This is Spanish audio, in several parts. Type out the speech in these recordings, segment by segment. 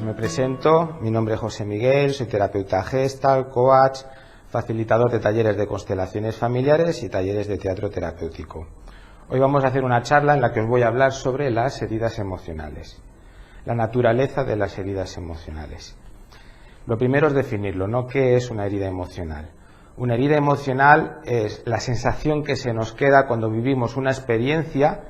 me presento, mi nombre es José Miguel, soy terapeuta Gestalt, coach, facilitador de talleres de constelaciones familiares y talleres de teatro terapéutico. Hoy vamos a hacer una charla en la que os voy a hablar sobre las heridas emocionales, la naturaleza de las heridas emocionales. Lo primero es definirlo, ¿no? ¿Qué es una herida emocional? Una herida emocional es la sensación que se nos queda cuando vivimos una experiencia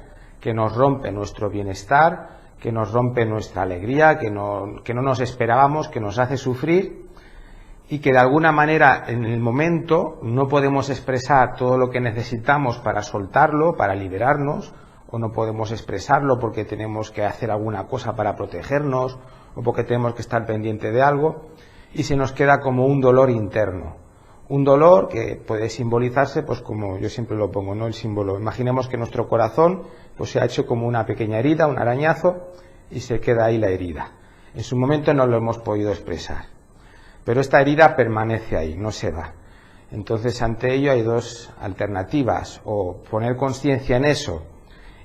que nos rompe nuestro bienestar, que nos rompe nuestra alegría, que no nos esperábamos, que nos hace sufrir y que de alguna manera en el momento no podemos expresar todo lo que necesitamos para soltarlo, para liberarnos, o no podemos expresarlo porque tenemos que hacer alguna cosa para protegernos o porque tenemos que estar pendiente de algo y se nos queda como un dolor interno. Un dolor que puede simbolizarse, pues como yo siempre lo pongo, ¿no? El símbolo. Imaginemos que nuestro corazón pues se ha hecho como una pequeña herida, un arañazo, y se queda ahí la herida. En su momento no lo hemos podido expresar. Pero esta herida permanece ahí, no se va. Entonces, ante ello hay dos alternativas: o poner conciencia en eso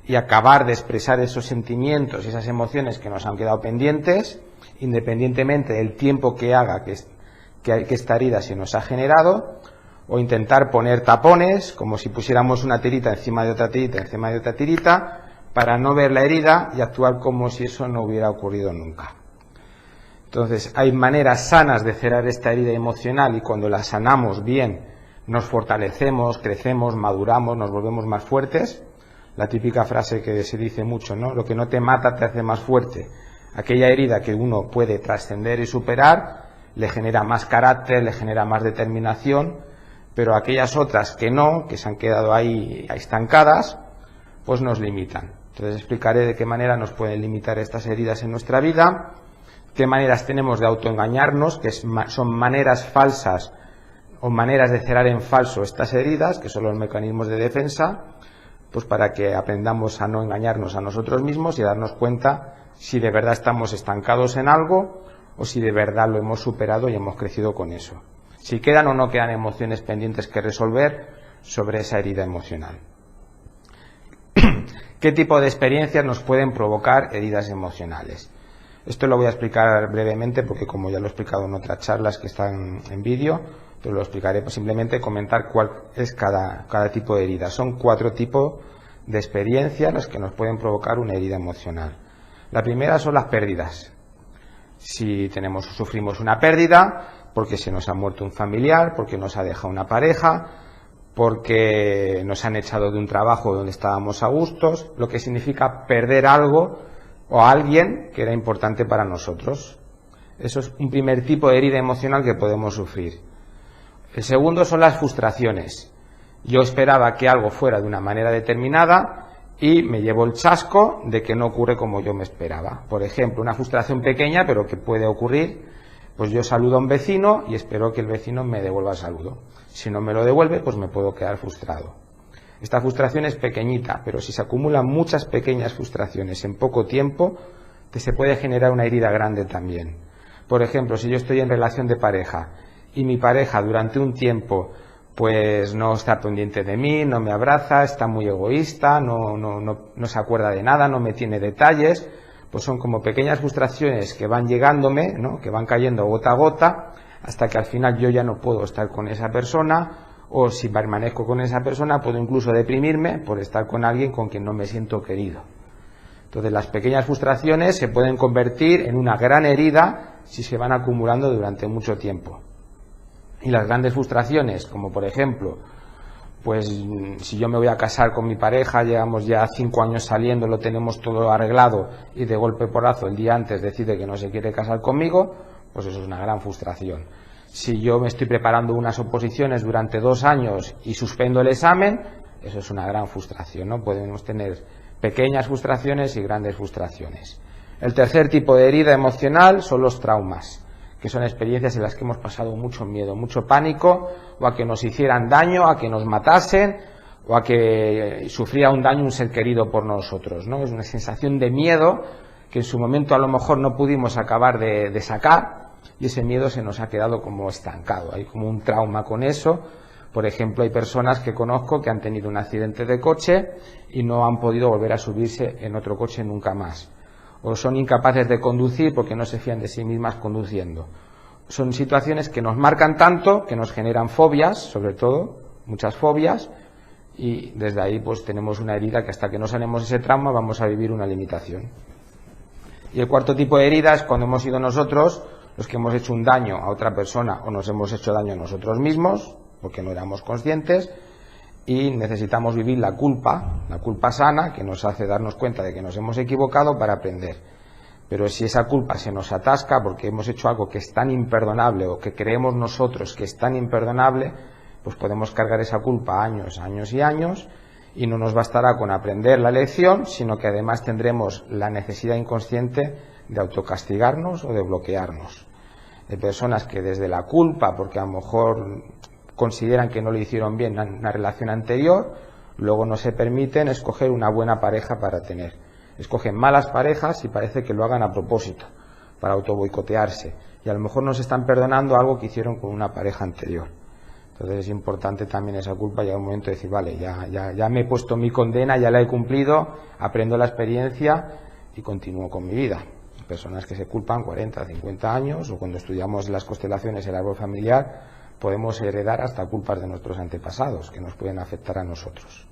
y acabar de expresar esos sentimientos, esas emociones que nos han quedado pendientes, independientemente del tiempo que haga que esta herida se nos ha generado, o intentar poner tapones, como si pusiéramos una tirita encima de otra tirita, encima de otra tirita, para no ver la herida y actuar como si eso no hubiera ocurrido nunca. Entonces, hay maneras sanas de cerrar esta herida emocional y cuando la sanamos bien, nos fortalecemos, crecemos, maduramos, nos volvemos más fuertes. La típica frase que se dice mucho, ¿no? Lo que no te mata te hace más fuerte. Aquella herida que uno puede trascender y superar, le genera más carácter, le genera más determinación, pero aquellas otras que no, que se han quedado ahí estancadas, pues nos limitan. Entonces explicaré de qué manera nos pueden limitar estas heridas en nuestra vida, qué maneras tenemos de autoengañarnos, que son maneras falsas o maneras de cerrar en falso estas heridas, que son los mecanismos de defensa, pues para que aprendamos a no engañarnos a nosotros mismos y darnos cuenta si de verdad estamos estancados en algo o si de verdad lo hemos superado y hemos crecido con eso. Si quedan o no quedan emociones pendientes que resolver sobre esa herida emocional. ¿Qué tipo de experiencias nos pueden provocar heridas emocionales? Esto lo voy a explicar brevemente porque como ya lo he explicado en otras charlas que están en vídeo, pero lo explicaré, pues simplemente comentar cuál es cada tipo de herida. Son 4 tipos de experiencias las que nos pueden provocar una herida emocional. La primera son las pérdidas. Si sufrimos una pérdida, porque se nos ha muerto un familiar, porque nos ha dejado una pareja, porque nos han echado de un trabajo donde estábamos a gustos, lo que significa perder algo o a alguien que era importante para nosotros. Eso es un primer tipo de herida emocional que podemos sufrir. El segundo son las frustraciones. Yo esperaba que algo fuera de una manera determinada y me llevo el chasco de que no ocurre como yo me esperaba. Por ejemplo, una frustración pequeña, pero que puede ocurrir, pues yo saludo a un vecino y espero que el vecino me devuelva el saludo. Si no me lo devuelve, pues me puedo quedar frustrado. Esta frustración es pequeñita, pero si se acumulan muchas pequeñas frustraciones en poco tiempo, se puede generar una herida grande también. Por ejemplo, si yo estoy en relación de pareja y mi pareja durante un tiempo pues no está pendiente de mí, no me abraza, está muy egoísta, no se acuerda de nada, no me tiene detalles, pues son como pequeñas frustraciones que van llegándome, ¿no? Que van cayendo gota a gota, hasta que al final yo ya no puedo estar con esa persona, o si permanezco con esa persona puedo incluso deprimirme por estar con alguien con quien no me siento querido. Entonces las pequeñas frustraciones se pueden convertir en una gran herida si se van acumulando durante mucho tiempo. Y las grandes frustraciones, como por ejemplo, pues si yo me voy a casar con mi pareja, llevamos ya 5 años saliendo, lo tenemos todo arreglado y de golpe porrazo el día antes decide que no se quiere casar conmigo, pues eso es una gran frustración. Si yo me estoy preparando unas oposiciones durante 2 años y suspendo el examen, eso es una gran frustración, ¿no? Podemos tener pequeñas frustraciones y grandes frustraciones. El tercer tipo de herida emocional son los traumas, que son experiencias en las que hemos pasado mucho miedo, mucho pánico, o a que nos hicieran daño, a que nos matasen, o a que sufriera un daño un ser querido por nosotros, ¿no? Es una sensación de miedo que en su momento a lo mejor no pudimos acabar de sacar, y ese miedo se nos ha quedado como estancado, hay como un trauma con eso. Por ejemplo, hay personas que conozco que han tenido un accidente de coche y no han podido volver a subirse en otro coche nunca más. o son incapaces de conducir porque no se fían de sí mismas conduciendo. Son situaciones que nos marcan tanto, que nos generan fobias, sobre todo, muchas fobias, y desde ahí pues tenemos una herida que hasta que no sanemos ese trauma vamos a vivir una limitación. Y el cuarto tipo de herida es cuando hemos sido nosotros los que hemos hecho un daño a otra persona o nos hemos hecho daño a nosotros mismos, porque no éramos conscientes, y necesitamos vivir la culpa sana, que nos hace darnos cuenta de que nos hemos equivocado para aprender. Pero si esa culpa se nos atasca porque hemos hecho algo que es tan imperdonable o que creemos nosotros que es tan imperdonable, pues podemos cargar esa culpa años y años, y no nos bastará con aprender la lección, sino que además tendremos la necesidad inconsciente de autocastigarnos o de bloquearnos. De personas que desde la culpa, porque a lo mejor consideran que no le hicieron bien en una relación anterior, luego no se permiten escoger una buena pareja para tener. Escogen malas parejas y parece que lo hagan a propósito, para autoboicotearse. Y a lo mejor no se están perdonando algo que hicieron con una pareja anterior. Entonces es importante también esa culpa, llega un momento de decir, vale, ya me he puesto mi condena, ya la he cumplido, aprendo la experiencia y continúo con mi vida. Personas que se culpan 40, 50 años, o cuando estudiamos las constelaciones, el árbol familiar, podemos heredar hasta culpas de nuestros antepasados, que nos pueden afectar a nosotros.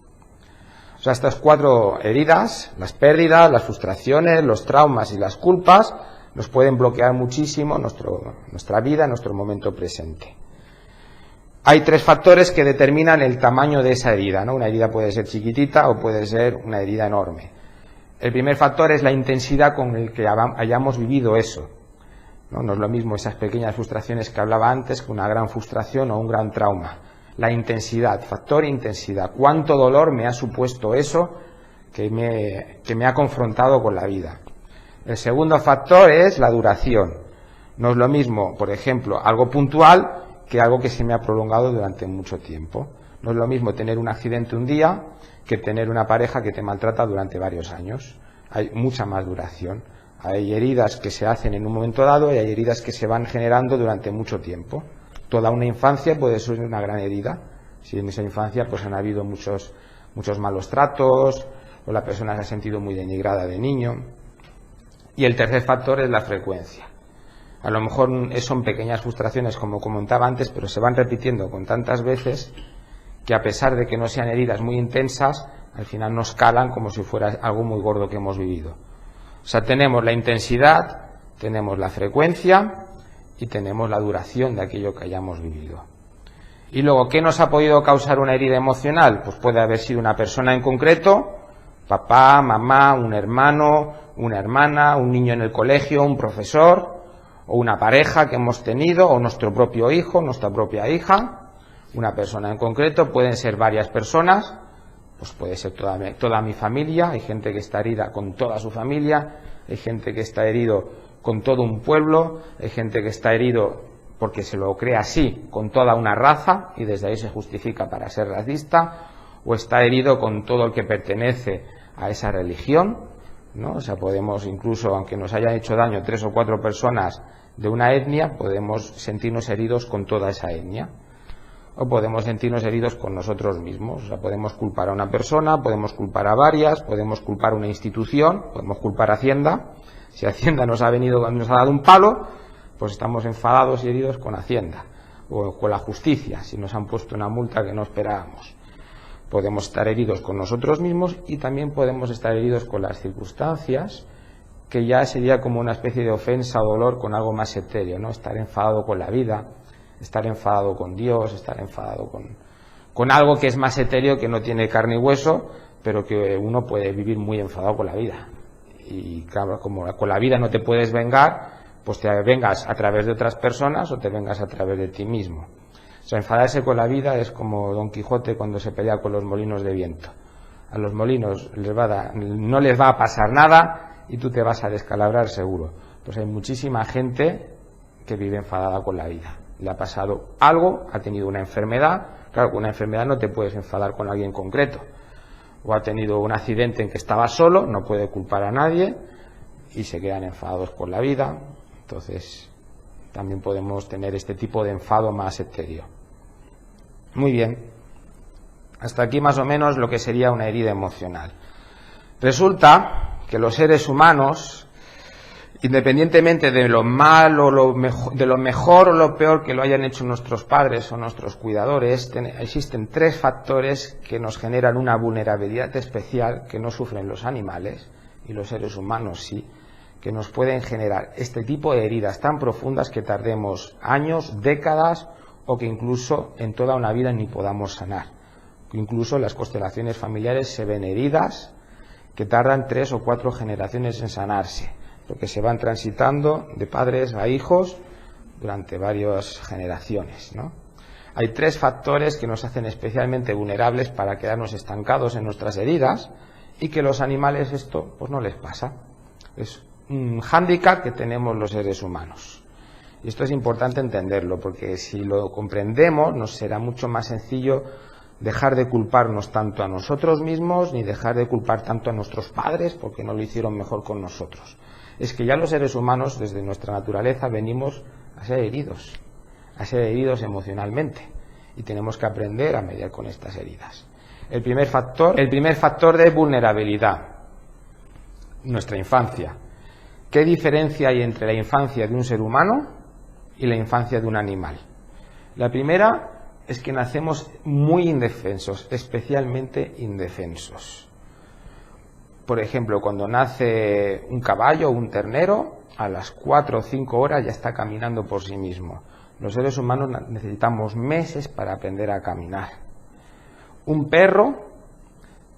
O sea, estas 4 heridas, las pérdidas, las frustraciones, los traumas y las culpas, nos pueden bloquear muchísimo nuestra vida, nuestro momento presente. Hay 3 factores que determinan el tamaño de esa herida, ¿no? Una herida puede ser chiquitita o puede ser una herida enorme. El primer factor es la intensidad con el que hayamos vivido eso. No es lo mismo esas pequeñas frustraciones que hablaba antes que una gran frustración o un gran trauma. La intensidad, factor intensidad. ¿Cuánto dolor me ha supuesto eso que me ha confrontado con la vida? El segundo factor es la duración. No es lo mismo, por ejemplo, algo puntual que algo que se me ha prolongado durante mucho tiempo. No es lo mismo tener un accidente un día que tener una pareja que te maltrata durante varios años. Hay mucha más duración. Hay heridas que se hacen en un momento dado y hay heridas que se van generando durante mucho tiempo. Toda una infancia puede ser una gran herida. Si en esa infancia pues han habido muchos malos tratos, o la persona se ha sentido muy denigrada de niño. Y el tercer factor es la frecuencia. A lo mejor son pequeñas frustraciones, como comentaba antes, pero se van repitiendo con tantas veces que a pesar de que no sean heridas muy intensas, al final nos calan como si fuera algo muy gordo que hemos vivido. O sea, tenemos la intensidad, tenemos la frecuencia y tenemos la duración de aquello que hayamos vivido. Y luego, ¿qué nos ha podido causar una herida emocional? Pues puede haber sido una persona en concreto, papá, mamá, un hermano, una hermana, un niño en el colegio, un profesor, o una pareja que hemos tenido, o nuestro propio hijo, nuestra propia hija. Una persona en concreto, pueden ser varias personas, pues puede ser toda mi familia. Hay gente que está herida con toda su familia, hay gente que está herido con todo un pueblo, hay gente que está herido porque se lo cree así, con toda una raza, y desde ahí se justifica para ser racista, o está herido con todo el que pertenece a esa religión, ¿no? O sea, podemos incluso, aunque nos hayan hecho daño 3 o 4 personas de una etnia, podemos sentirnos heridos con toda esa etnia. O podemos sentirnos heridos con nosotros mismos. O sea, podemos culpar a una persona, podemos culpar a varias, podemos culpar a una institución, podemos culpar a Hacienda. Si Hacienda nos ha dado un palo, pues estamos enfadados y heridos con Hacienda. O con la justicia, si nos han puesto una multa que no esperábamos. Podemos estar heridos con nosotros mismos y también podemos estar heridos con las circunstancias, que ya sería como una especie de ofensa o dolor con algo más etéreo, ¿no? Estar enfadado con la vida, estar enfadado con Dios, estar enfadado con algo que es más etéreo, que no tiene carne y hueso, pero que uno puede vivir muy enfadado con la vida. Y claro, como con la vida no te puedes vengar, pues te vengas a través de otras personas o te vengas a través de ti mismo. O sea, enfadarse con la vida es como Don Quijote cuando se pelea con los molinos de viento. A los molinos no les va a pasar nada y tú te vas a descalabrar seguro. Pues hay muchísima gente que vive enfadada con la vida. Le ha pasado algo, ha tenido una enfermedad. Claro, con una enfermedad no te puedes enfadar con alguien concreto. O ha tenido un accidente en que estaba solo, no puede culpar a nadie y se quedan enfadados con la vida. Entonces, también podemos tener este tipo de enfado más etéreo. Muy bien. Hasta aquí más o menos lo que sería una herida emocional. Resulta que los seres humanos Independientemente de lo malo, de lo mejor o lo peor que lo hayan hecho nuestros padres o nuestros cuidadores, existen 3 factores que nos generan una vulnerabilidad especial que no sufren los animales, y los seres humanos sí, que nos pueden generar este tipo de heridas tan profundas que tardemos años, décadas, o que incluso en toda una vida ni podamos sanar. Incluso en las constelaciones familiares se ven heridas que tardan 3 o 4 generaciones en sanarse, porque se van transitando de padres a hijos durante varias generaciones, ¿no? Hay 3 factores que nos hacen especialmente vulnerables para quedarnos estancados en nuestras heridas, y que los animales esto pues no les pasa. Es un hándicap que tenemos los seres humanos. Y esto es importante entenderlo, porque si lo comprendemos nos será mucho más sencillo dejar de culparnos tanto a nosotros mismos, ni dejar de culpar tanto a nuestros padres porque no lo hicieron mejor con nosotros. Es que ya los seres humanos, desde nuestra naturaleza, venimos a ser heridos emocionalmente, y tenemos que aprender a mediar con estas heridas. El primer factor de vulnerabilidad, nuestra infancia. ¿Qué diferencia hay entre la infancia de un ser humano y la infancia de un animal? La primera es que nacemos muy indefensos, especialmente indefensos. Por ejemplo, cuando nace un caballo o un ternero, a las 4 o 5 horas ya está caminando por sí mismo. Los seres humanos necesitamos meses para aprender a caminar. Un perro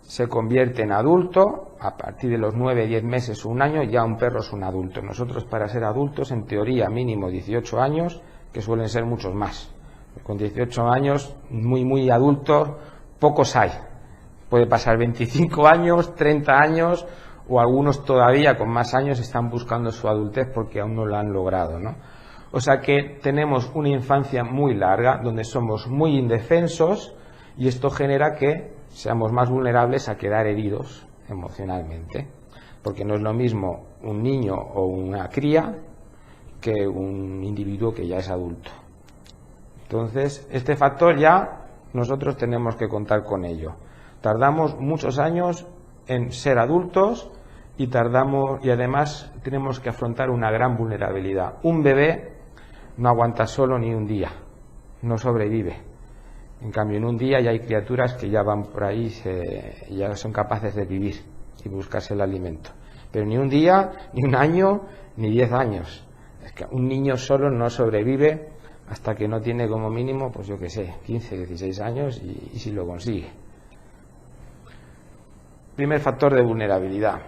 se convierte en adulto a partir de los 9, 10 meses o un año, ya un perro es un adulto. Nosotros, para ser adultos, en teoría mínimo 18 años, que suelen ser muchos más. Con 18 años, muy adultos, pocos hay. Puede pasar 25 años, 30 años, o algunos todavía con más años están buscando su adultez porque aún no lo han logrado, ¿no? O sea que tenemos una infancia muy larga, donde somos muy indefensos, y esto genera que seamos más vulnerables a quedar heridos emocionalmente, porque no es lo mismo un niño o una cría que un individuo que ya es adulto. Entonces, este factor ya nosotros tenemos que contar con ello. Tardamos muchos años en ser adultos y además tenemos que afrontar una gran vulnerabilidad. Un bebé no aguanta solo ni un día, no sobrevive. En cambio, en un día ya hay criaturas que ya van por ahí y ya son capaces de vivir y buscarse el alimento. Pero ni un día, ni un año, ni 10 años. Es que un niño solo no sobrevive hasta que no tiene como mínimo, pues yo qué sé, 15, 16 años y si lo consigue. Primer factor de vulnerabilidad.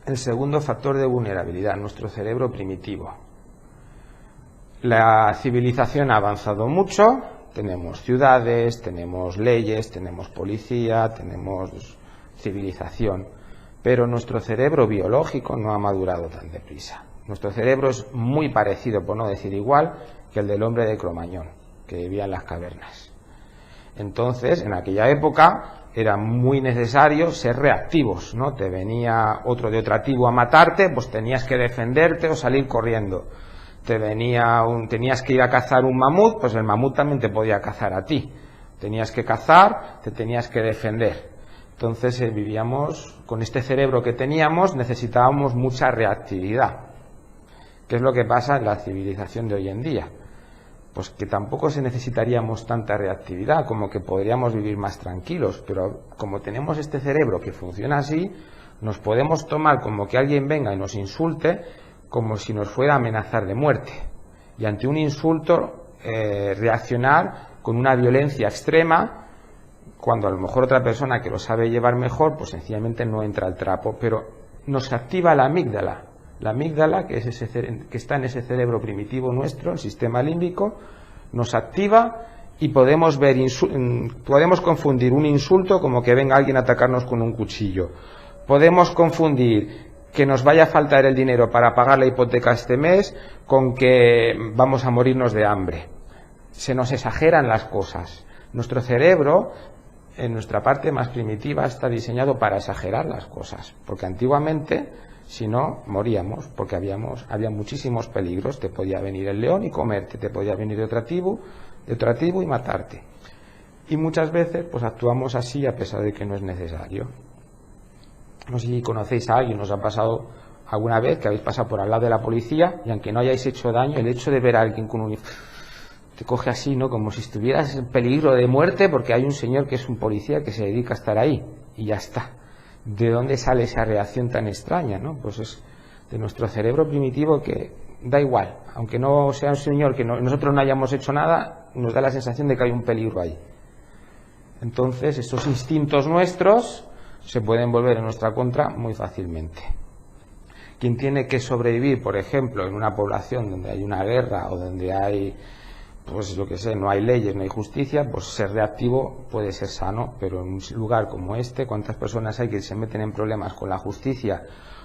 El segundo factor de vulnerabilidad, nuestro cerebro primitivo. La civilización ha avanzado mucho. Tenemos ciudades, tenemos leyes, tenemos policía, tenemos civilización, pero nuestro cerebro biológico no ha madurado tan deprisa. Nuestro cerebro es muy parecido, por no decir igual, que el del hombre de Cromañón, que vivía en las cavernas. Entonces, en aquella época era muy necesario ser reactivos, ¿no? Te venía otro de otra tribu a matarte, pues tenías que defenderte o salir corriendo. Tenías que ir a cazar un mamut, pues el mamut también te podía cazar a ti. Tenías que cazar, te tenías que defender. Entonces vivíamos con este cerebro que teníamos, necesitábamos mucha reactividad. ¿Qué es lo que pasa en la civilización de hoy en día? Pues que tampoco necesitaríamos tanta reactividad, como que podríamos vivir más tranquilos, pero como tenemos este cerebro que funciona así, nos podemos tomar como que alguien venga y nos insulte, como si nos fuera a amenazar de muerte, y ante un insulto reaccionar con una violencia extrema, cuando a lo mejor otra persona que lo sabe llevar mejor, pues sencillamente no entra al trapo, pero nos activa la amígdala que está en ese cerebro primitivo nuestro, el sistema límbico, nos activa y podemos confundir un insulto como que venga alguien a atacarnos con un cuchillo, podemos confundir que nos vaya a faltar el dinero para pagar la hipoteca este mes con que vamos a morirnos de hambre. Se nos exageran las cosas. Nuestro cerebro, en nuestra parte más primitiva, está diseñado para exagerar las cosas, porque antiguamente, si no, moríamos, porque había muchísimos peligros. Te podía venir el león y comerte, te podía venir de otra tribu y matarte. Y muchas veces pues actuamos así a pesar de que no es necesario. No sé si conocéis a alguien, os ha pasado alguna vez que habéis pasado por al lado de la policía y aunque no hayáis hecho daño, el hecho de ver a alguien con un uniforme te coge así, ¿no? Como si estuvieras en peligro de muerte porque hay un señor que es un policía que se dedica a estar ahí y ya está. ¿De dónde sale esa reacción tan extraña, no? Pues es de nuestro cerebro primitivo que da igual, aunque no sea un señor que nosotros no hayamos hecho nada, nos da la sensación de que hay un peligro ahí. Entonces, estos instintos nuestros se pueden volver en nuestra contra muy fácilmente. Quien tiene que sobrevivir, por ejemplo, en una población donde hay una guerra o donde hay, pues yo qué sé, no hay leyes, no hay justicia, pues ser reactivo puede ser sano, pero en un lugar como este, ¿cuántas personas hay que se meten en problemas con la justicia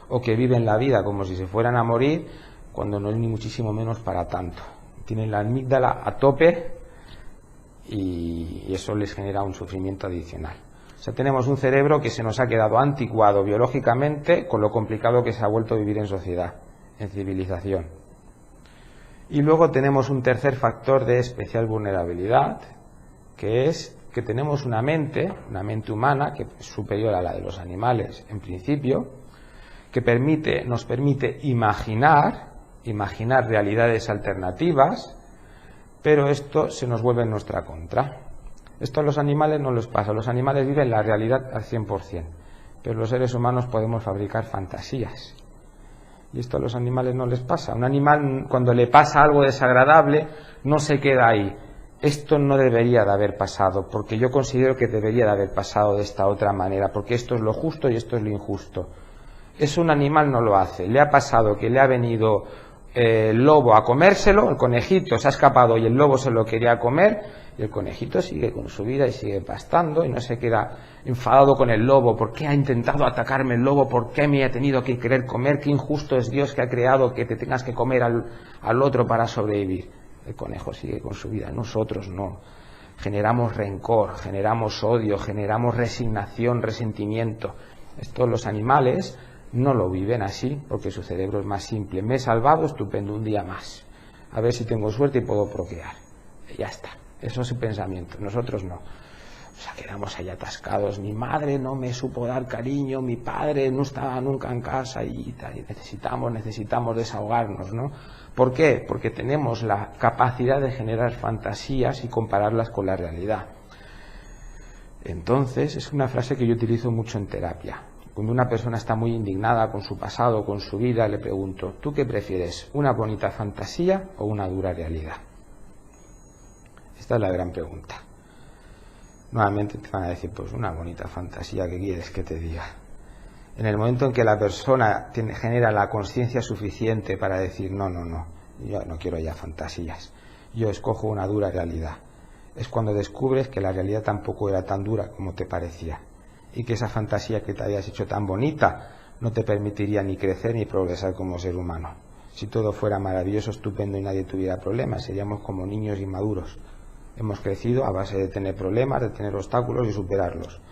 o que viven la vida como si se fueran a morir, cuando no es ni muchísimo menos para tanto? Tienen la amígdala a tope y eso les genera un sufrimiento adicional. O sea, tenemos un cerebro que se nos ha quedado anticuado biológicamente con lo complicado que se ha vuelto vivir en sociedad, en civilización. Y luego tenemos un tercer factor de especial vulnerabilidad, que es que tenemos una mente humana, que es superior a la de los animales en principio, que nos permite imaginar realidades alternativas, pero esto se nos vuelve en nuestra contra. Esto a los animales no les pasa, los animales viven la realidad al 100%, pero los seres humanos podemos fabricar fantasías. Y esto a los animales no les pasa. Un animal, cuando le pasa algo desagradable, no se queda ahí. Esto no debería de haber pasado, porque yo considero que debería de haber pasado de esta otra manera, porque esto es lo justo y esto es lo injusto. Eso un animal no lo hace. Le ha pasado que le ha venido el lobo a comérselo, el conejito se ha escapado y el lobo se lo quería comer, y el conejito sigue con su vida y sigue pastando y no se queda enfadado con el lobo. ¿Por qué ha intentado atacarme el lobo? ¿Por qué me ha tenido que querer comer? Qué injusto es Dios que ha creado que te tengas que comer al otro para sobrevivir. El conejo sigue con su vida, nosotros no. Generamos rencor, generamos odio, generamos resignación, resentimiento. Esto los animales no lo viven así porque su cerebro es más simple. Me he salvado, estupendo, un día más. A ver si tengo suerte y puedo procrear. Y ya está. Eso es su pensamiento. Nosotros no. O sea, quedamos ahí atascados. Mi madre no me supo dar cariño, mi padre no estaba nunca en casa y tal. Y necesitamos desahogarnos, ¿no? ¿Por qué? Porque tenemos la capacidad de generar fantasías y compararlas con la realidad. Entonces, es una frase que yo utilizo mucho en terapia. Cuando una persona está muy indignada con su pasado, con su vida, le pregunto, ¿tú qué prefieres? ¿Una bonita fantasía o una dura realidad? Esta es la gran pregunta. Nuevamente te van a decir, pues una bonita fantasía, ¿qué quieres que te diga? En el momento en que la persona genera la conciencia suficiente para decir, no, yo no quiero ya fantasías, yo escojo una dura realidad, es cuando descubres que la realidad tampoco era tan dura como te parecía. Y que esa fantasía que te habías hecho tan bonita no te permitiría ni crecer ni progresar como ser humano. Si todo fuera maravilloso, estupendo y nadie tuviera problemas, seríamos como niños inmaduros. Hemos crecido a base de tener problemas, de tener obstáculos y superarlos.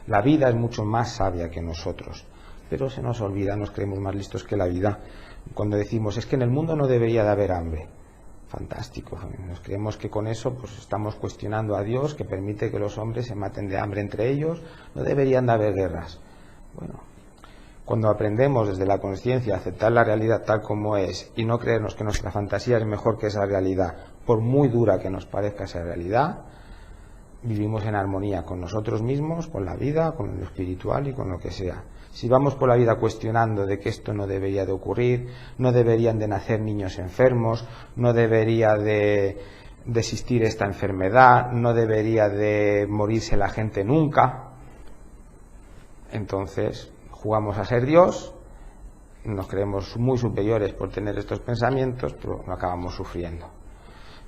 La vida es mucho más sabia que nosotros, pero se nos olvida, nos creemos más listos que la vida. Cuando decimos, es que en el mundo no debería de haber hambre. Fantástico, nos creemos que con eso pues estamos cuestionando a Dios, que permite que los hombres se maten de hambre entre ellos, no deberían de haber guerras. Bueno, cuando aprendemos desde la conciencia a aceptar la realidad tal como es y no creernos que nuestra fantasía es mejor que esa realidad, por muy dura que nos parezca esa realidad, vivimos en armonía con nosotros mismos, con la vida, con lo espiritual y con lo que sea. Si vamos por la vida cuestionando de que esto no debería de ocurrir, no deberían de nacer niños enfermos, no debería de existir esta enfermedad, no debería de morirse la gente nunca, entonces jugamos a ser Dios, nos creemos muy superiores por tener estos pensamientos, pero no acabamos sufriendo.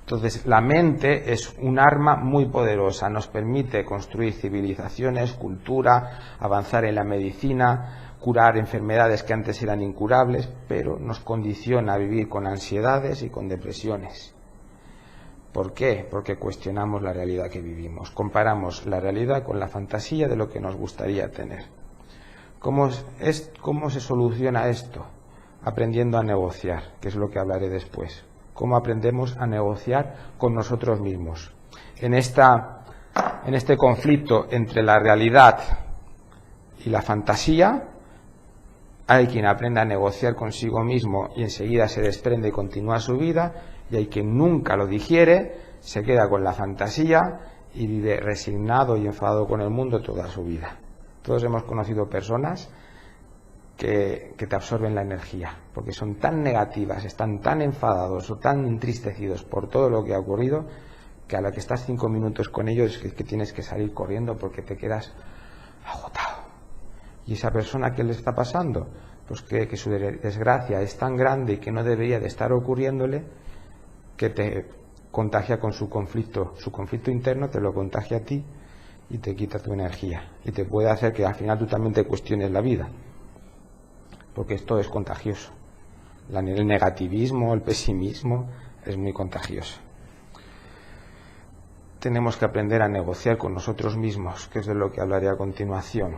Entonces, la mente es un arma muy poderosa, nos permite construir civilizaciones, cultura, avanzar en la medicina, curar enfermedades que antes eran incurables, pero nos condiciona a vivir con ansiedades y con depresiones. ¿Por qué? Porque cuestionamos la realidad que vivimos, comparamos la realidad con la fantasía de lo que nos gustaría tener. ¿Cómo se soluciona esto? Aprendiendo a negociar, que es lo que hablaré después. Cómo aprendemos a negociar con nosotros mismos. En este conflicto entre la realidad y la fantasía, Hay quien aprende a negociar consigo mismo y enseguida se desprende y continúa su vida, y hay quien nunca lo digiere, se queda con la fantasía y vive resignado y enfadado con el mundo toda su vida. Todos hemos conocido personas que te absorben la energía, porque son tan negativas, están tan enfadados o tan entristecidos por todo lo que ha ocurrido, que a la que estás 5 minutos con ellos es que tienes que salir corriendo porque te quedas agotado. ¿Y esa persona qué le está pasando? Pues que su desgracia es tan grande y que no debería de estar ocurriéndole, que te contagia con su conflicto interno, te lo contagia a ti y te quita tu energía y te puede hacer que al final tú también te cuestiones la vida, porque esto es contagioso. El negativismo, el pesimismo es muy contagioso. Tenemos que aprender a negociar con nosotros mismos, que es de lo que hablaré a continuación.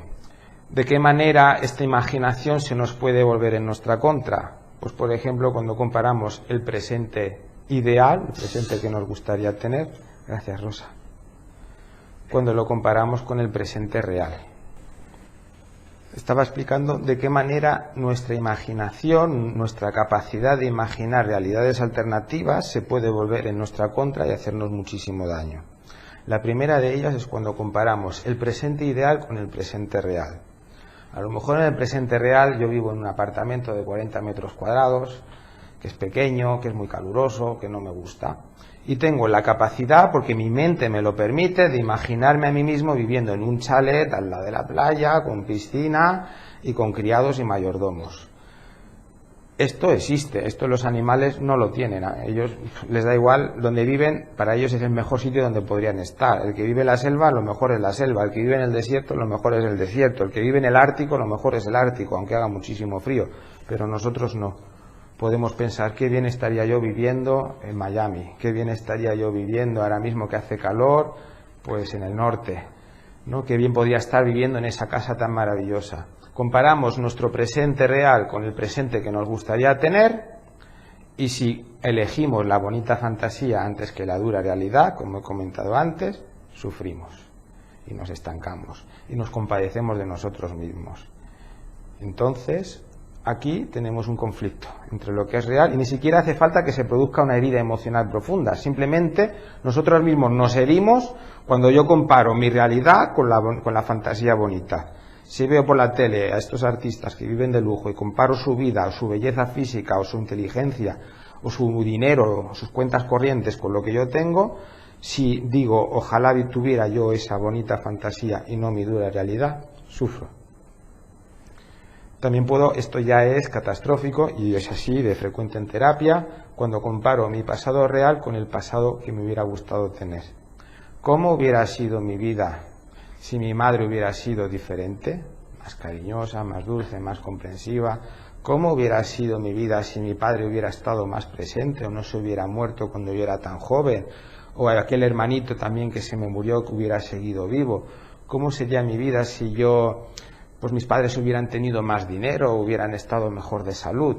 ¿De qué manera esta imaginación se nos puede volver en nuestra contra? Pues por ejemplo cuando comparamos el presente ideal, el presente que nos gustaría tener, gracias Rosa, cuando lo comparamos con el presente real. Estaba explicando de qué manera nuestra imaginación, nuestra capacidad de imaginar realidades alternativas se puede volver en nuestra contra y hacernos muchísimo daño. La primera de ellas es cuando comparamos el presente ideal con el presente real. A lo mejor en el presente real yo vivo en un apartamento de 40 metros cuadrados, que es pequeño, que es muy caluroso, que no me gusta. Y tengo la capacidad, porque mi mente me lo permite, de imaginarme a mí mismo viviendo en un chalet al lado de la playa, con piscina y con criados y mayordomos. Esto existe, esto los animales no lo tienen, a ellos les da igual donde viven, para ellos es el mejor sitio donde podrían estar. El que vive en la selva, lo mejor es la selva, el que vive en el desierto, lo mejor es el desierto, el que vive en el Ártico, lo mejor es el Ártico, aunque haga muchísimo frío, pero nosotros no. Podemos pensar, qué bien estaría yo viviendo en Miami, qué bien estaría yo viviendo ahora mismo que hace calor, pues en el norte, ¿no? Qué bien podría estar viviendo en esa casa tan maravillosa. Comparamos nuestro presente real con el presente que nos gustaría tener, y si elegimos la bonita fantasía antes que la dura realidad, como he comentado antes, sufrimos y nos estancamos y nos compadecemos de nosotros mismos. Entonces, aquí tenemos un conflicto entre lo que es real y ni siquiera hace falta que se produzca una herida emocional profunda. Simplemente nosotros mismos nos herimos cuando yo comparo mi realidad con la fantasía bonita. Si veo por la tele a estos artistas que viven de lujo y comparo su vida o su belleza física o su inteligencia o su dinero o sus cuentas corrientes con lo que yo tengo, si digo ojalá tuviera yo esa bonita fantasía y no mi dura realidad, sufro. También esto ya es catastrófico y es así de frecuente en terapia, cuando comparo mi pasado real con el pasado que me hubiera gustado tener. ¿Cómo hubiera sido mi vida si mi madre hubiera sido diferente, más cariñosa, más dulce, más comprensiva? ¿Cómo hubiera sido mi vida si mi padre hubiera estado más presente o no se hubiera muerto cuando yo era tan joven? O aquel hermanito también que se me murió que hubiera seguido vivo. ¿Cómo sería mi vida si pues mis padres hubieran tenido más dinero o hubieran estado mejor de salud?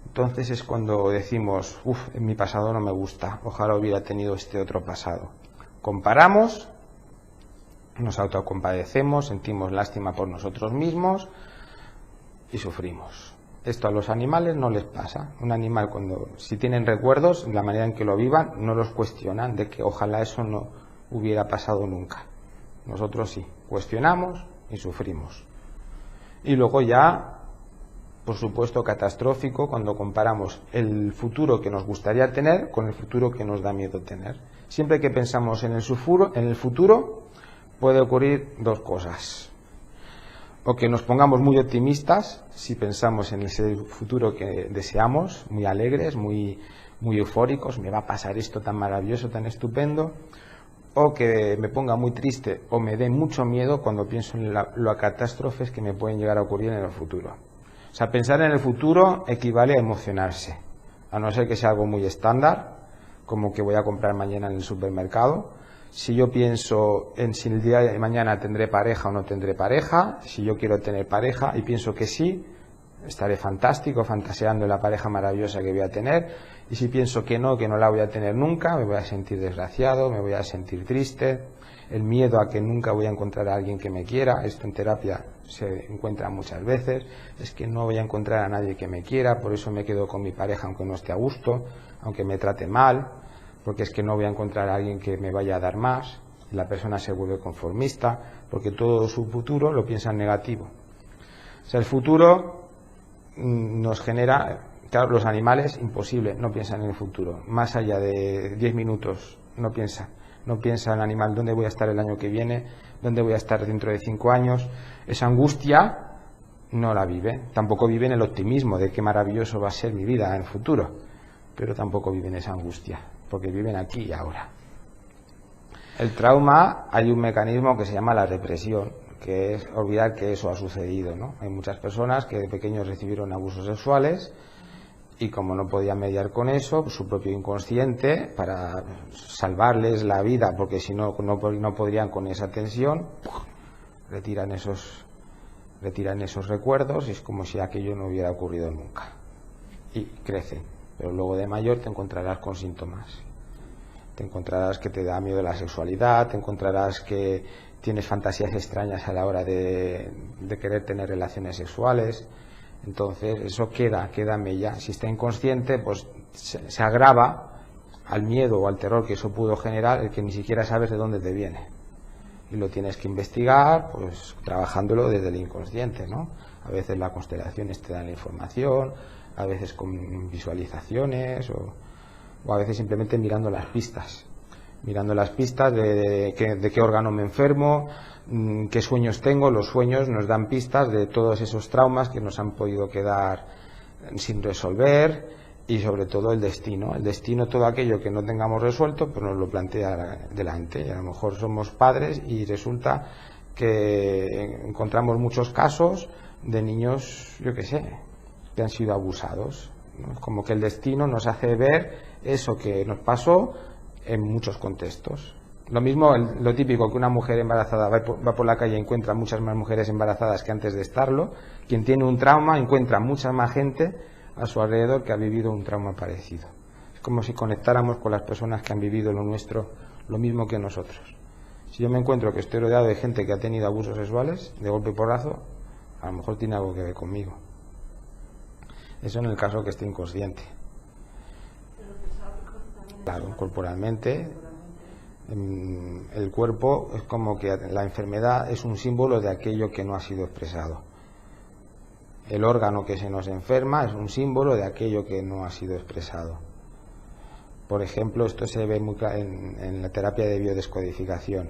Entonces es cuando decimos, en mi pasado no me gusta, ojalá hubiera tenido este otro pasado. Comparamos, nos autocompadecemos, sentimos lástima por nosotros mismos y sufrimos. Esto a los animales no les pasa. Un animal, si tienen recuerdos, la manera en que lo vivan, no los cuestionan de que ojalá eso no hubiera pasado nunca. Nosotros sí, cuestionamos y sufrimos. Y luego ya, por supuesto, catastrófico cuando comparamos el futuro que nos gustaría tener con el futuro que nos da miedo tener. Siempre que pensamos en el futuro, puede ocurrir dos cosas. O que nos pongamos muy optimistas si pensamos en ese futuro que deseamos, muy alegres, muy eufóricos, me va a pasar esto tan maravilloso, tan estupendo. O que me ponga muy triste o me dé mucho miedo cuando pienso en las catástrofes que me pueden llegar a ocurrir en el futuro. O sea, pensar en el futuro equivale a emocionarse, a no ser que sea algo muy estándar, como que voy a comprar mañana en el supermercado. Si yo pienso en si el día de mañana tendré pareja o no tendré pareja, si yo quiero tener pareja y pienso que sí, estaré fantástico, fantaseando en la pareja maravillosa que voy a tener. Y si pienso que no la voy a tener nunca, me voy a sentir desgraciado, me voy a sentir triste. el miedo a que nunca voy a encontrar a alguien que me quiera. Esto en terapia se encuentra muchas veces. Es que no voy a encontrar a nadie que me quiera, por eso me quedo con mi pareja aunque no esté a gusto, aunque me trate mal, porque es que no voy a encontrar a alguien que me vaya a dar más. Y la persona se vuelve conformista porque todo su futuro lo piensa en negativo. O sea, el futuro nos genera, claro, los animales, imposible, no piensan en el futuro. Más allá de 10 minutos, no piensa el animal dónde voy a estar el año que viene, dónde voy a estar dentro de 5 años. Esa angustia no la vive. Tampoco vive en el optimismo de qué maravilloso va a ser mi vida en el futuro, pero tampoco viven esa angustia, porque viven aquí y ahora. El trauma, hay un mecanismo que se llama la represión, que es olvidar que eso ha sucedido, ¿no? Hay muchas personas que de pequeños recibieron abusos sexuales y como no podían mediar con eso, su propio inconsciente, para salvarles la vida, porque si no podrían con esa tensión, retiran esos recuerdos y es como si aquello no hubiera ocurrido nunca. Y crecen, pero luego de mayor te encontrarás con síntomas. Te encontrarás que te da miedo la sexualidad, te encontrarás que tienes fantasías extrañas a la hora de querer tener relaciones sexuales. Entonces eso queda mella. Si está inconsciente, pues se agrava al miedo o al terror que eso pudo generar, el que ni siquiera sabes de dónde te viene. Y lo tienes que investigar, pues trabajándolo desde el inconsciente, ¿no? A veces las constelaciones te dan la información, a veces con visualizaciones o a veces simplemente mirando las pistas de qué órgano me enfermo, qué sueños tengo. Los sueños nos dan pistas de todos esos traumas que nos han podido quedar sin resolver y sobre todo el destino, todo aquello que no tengamos resuelto, pues nos lo plantea delante y a lo mejor somos padres y resulta que encontramos muchos casos de niños, yo qué sé, que han sido abusados, ¿no? Como que el destino nos hace ver eso que nos pasó en muchos contextos. Lo mismo, lo típico, que una mujer embarazada va por la calle y encuentra muchas más mujeres embarazadas que antes de estarlo. Quien tiene un trauma encuentra mucha más gente a su alrededor que ha vivido un trauma parecido. Es como si conectáramos con las personas que han vivido lo nuestro, lo mismo que nosotros. Si yo me encuentro que estoy rodeado de gente que ha tenido abusos sexuales, de golpe y porrazo, a lo mejor tiene algo que ver conmigo. Eso en el caso que esté inconsciente. Claro, corporalmente, el cuerpo es como que la enfermedad es un símbolo de aquello que no ha sido expresado. El órgano que se nos enferma es un símbolo de aquello que no ha sido expresado. Por ejemplo, esto se ve muy en la terapia de biodescodificación.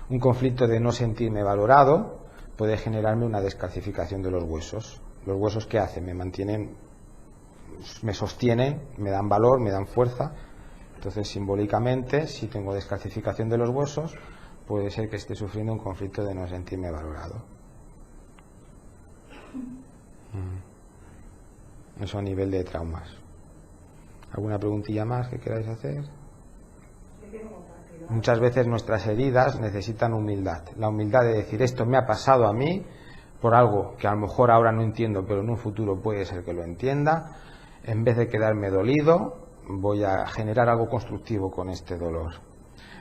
Un conflicto de no sentirme valorado puede generarme una descalcificación de los huesos. Los huesos, ¿qué hacen? Me mantienen, me sostienen, me dan valor, me dan fuerza. Entonces, simbólicamente, si tengo descalcificación de los huesos, puede ser que esté sufriendo un conflicto de no sentirme valorado. Eso a nivel de traumas. ¿Alguna preguntilla más que queráis hacer? Muchas veces nuestras heridas necesitan humildad. La humildad de decir, esto me ha pasado a mí por algo que a lo mejor ahora no entiendo, pero en un futuro puede ser que lo entienda. En vez de quedarme dolido, voy a generar algo constructivo con este dolor.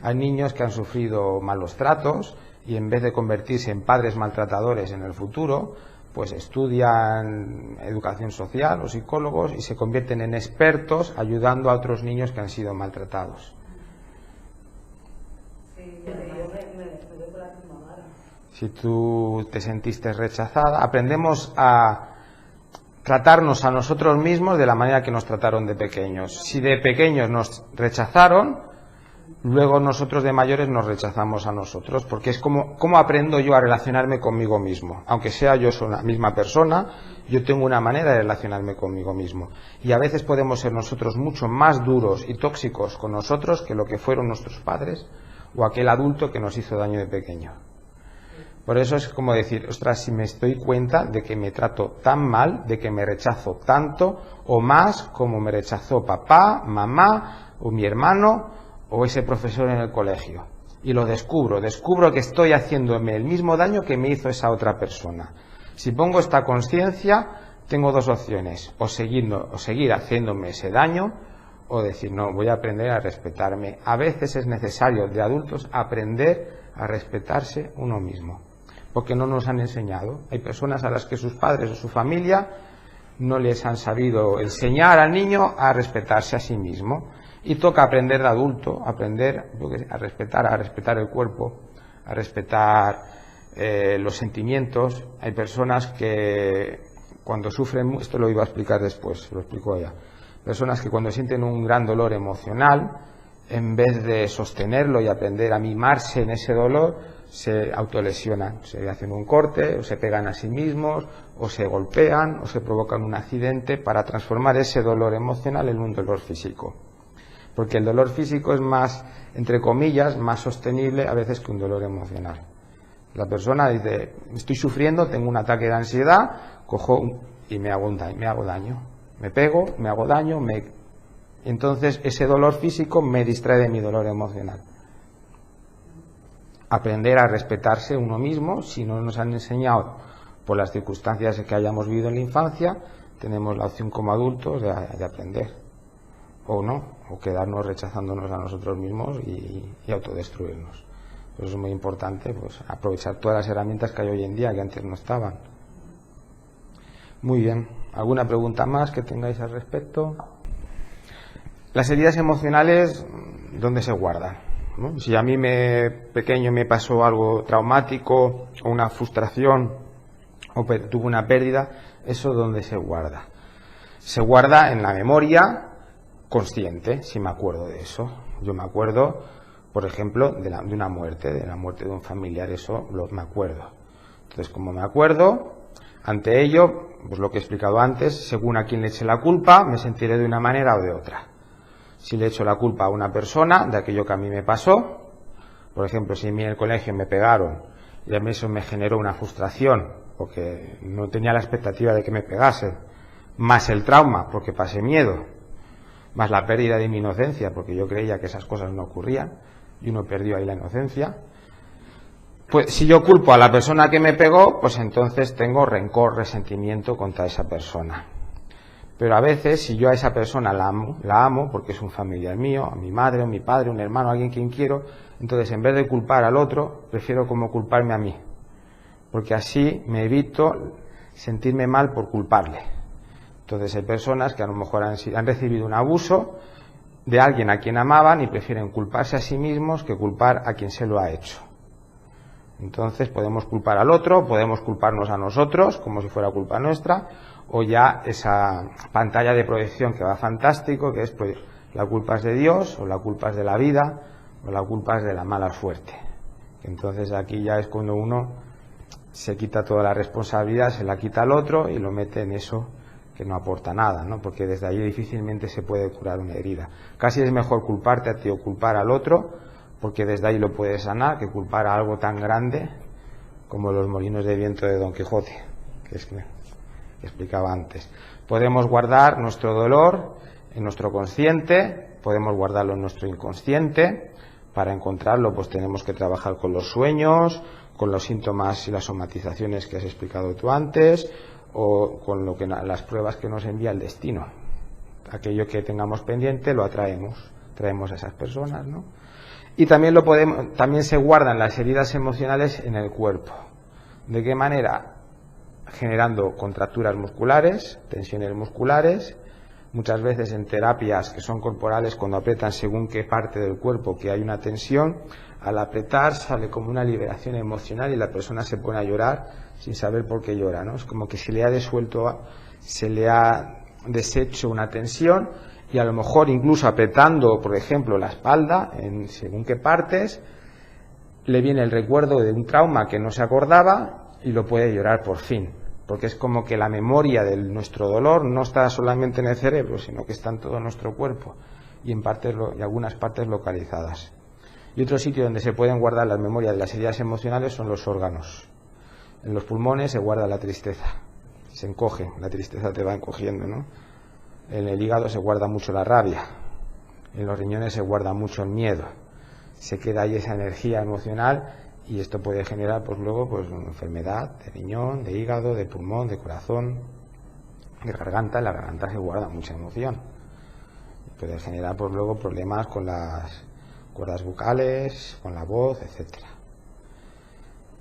Hay niños que han sufrido malos tratos y en vez de convertirse en padres maltratadores en el futuro, pues estudian educación social o psicólogos y se convierten en expertos ayudando a otros niños que han sido maltratados. Si tú te sentiste rechazada, aprendemos a tratarnos a nosotros mismos de la manera que nos trataron de pequeños. Si de pequeños nos rechazaron, luego nosotros de mayores nos rechazamos a nosotros, porque es como aprendo yo a relacionarme conmigo mismo. Aunque sea yo soy la misma persona, yo tengo una manera de relacionarme conmigo mismo. Y a veces podemos ser nosotros mucho más duros y tóxicos con nosotros que lo que fueron nuestros padres o aquel adulto que nos hizo daño de pequeño. Por eso es como decir, ostras, si me doy cuenta de que me trato tan mal, de que me rechazo tanto o más como me rechazó papá, mamá o mi hermano o ese profesor en el colegio. Y lo descubro que estoy haciéndome el mismo daño que me hizo esa otra persona. Si pongo esta conciencia, tengo dos opciones, o seguir haciéndome ese daño o decir, no, voy a aprender a respetarme. A veces es necesario de adultos aprender a respetarse uno mismo, porque no nos han enseñado. Hay personas a las que sus padres o su familia no les han sabido enseñar al niño a respetarse a sí mismo, y toca aprender de adulto, aprender a respetar el cuerpo, a respetar los sentimientos. Hay personas que cuando sufren, esto lo iba a explicar después, lo explico ya, personas que cuando sienten un gran dolor emocional, en vez de sostenerlo y aprender a mimarse en ese dolor, se autolesionan, se hacen un corte, o se pegan a sí mismos, o se golpean, o se provocan un accidente para transformar ese dolor emocional en un dolor físico. Porque el dolor físico es más, entre comillas, más sostenible a veces que un dolor emocional. La persona dice, estoy sufriendo, tengo un ataque de ansiedad, cojo y me hago daño. Me pego, me hago daño, entonces ese dolor físico me distrae de mi dolor emocional. Aprender a respetarse uno mismo, si no nos han enseñado por las circunstancias que hayamos vivido en la infancia, tenemos la opción como adultos de aprender, o no, o quedarnos rechazándonos a nosotros mismos y autodestruirnos. Por eso es muy importante pues, aprovechar todas las herramientas que hay hoy en día que antes no estaban. Muy bien, ¿alguna pregunta más que tengáis al respecto? Las heridas emocionales, ¿dónde se guardan? ¿No? Si a mí pequeño me pasó algo traumático o una frustración o tuve una pérdida, ¿eso dónde se guarda? Se guarda en la memoria consciente, si me acuerdo de eso. Yo me acuerdo, por ejemplo, de la muerte de un familiar, eso me acuerdo. Entonces, como me acuerdo, ante ello, pues lo que he explicado antes, según a quién le eche la culpa, me sentiré de una manera o de otra. Si le echo la culpa a una persona de aquello que a mí me pasó, por ejemplo, si a mí en el colegio me pegaron y a mí eso me generó una frustración porque no tenía la expectativa de que me pegasen, más el trauma porque pasé miedo, más la pérdida de mi inocencia porque yo creía que esas cosas no ocurrían y uno perdió ahí la inocencia, pues si yo culpo a la persona que me pegó, pues entonces tengo rencor, resentimiento contra esa persona. Pero a veces, si yo a esa persona la amo porque es un familiar mío, a mi madre, a mi padre, un hermano, a alguien quien quiero, entonces en vez de culpar al otro, prefiero como culparme a mí. Porque así me evito sentirme mal por culparle. Entonces hay personas que a lo mejor han recibido un abuso de alguien a quien amaban y prefieren culparse a sí mismos que culpar a quien se lo ha hecho. Entonces podemos culpar al otro, podemos culparnos a nosotros, como si fuera culpa nuestra, o ya esa pantalla de proyección que va fantástico, que es pues, la culpa es de Dios, o la culpa es de la vida, o la culpa es de la mala suerte. Entonces aquí ya es cuando uno se quita toda la responsabilidad, se la quita al otro y lo mete en eso que no aporta nada, ¿no? Porque desde ahí difícilmente se puede curar una herida. Casi es mejor culparte a ti o culpar al otro, porque desde ahí lo puedes sanar, que culpar a algo tan grande como los molinos de viento de Don Quijote, que es que explicaba antes. Podemos guardar nuestro dolor en nuestro consciente, podemos guardarlo en nuestro inconsciente. Para encontrarlo pues tenemos que trabajar con los sueños, con los síntomas y las somatizaciones que has explicado tú antes, o con las pruebas que nos envía el destino. Aquello que tengamos pendiente lo traemos a esas personas, ¿no? Y también también se guardan las heridas emocionales en el cuerpo. ¿De qué manera? Generando contracturas musculares, tensiones musculares, muchas veces en terapias que son corporales, cuando aprietan según qué parte del cuerpo que hay una tensión, al apretar sale como una liberación emocional y la persona se pone a llorar sin saber por qué llora, ¿no? Es como que se le ha deshecho una tensión y a lo mejor incluso apretando, por ejemplo, la espalda en según qué partes, le viene el recuerdo de un trauma que no se acordaba y lo puede llorar por fin, porque es como que la memoria de nuestro dolor no está solamente en el cerebro, sino que está en todo nuestro cuerpo y en algunas partes localizadas. Y otro sitio donde se pueden guardar las memorias de las heridas emocionales son los órganos. En los pulmones se guarda la tristeza, se encoge, la tristeza te va encogiendo, ¿no? En el hígado se guarda mucho la rabia, en los riñones se guarda mucho el miedo, se queda ahí esa energía emocional y esto puede generar pues luego pues una enfermedad de riñón, de hígado, de pulmón, de corazón, de garganta. En la garganta se guarda mucha emoción, puede generar pues luego problemas con las cuerdas vocales, con la voz, etcétera.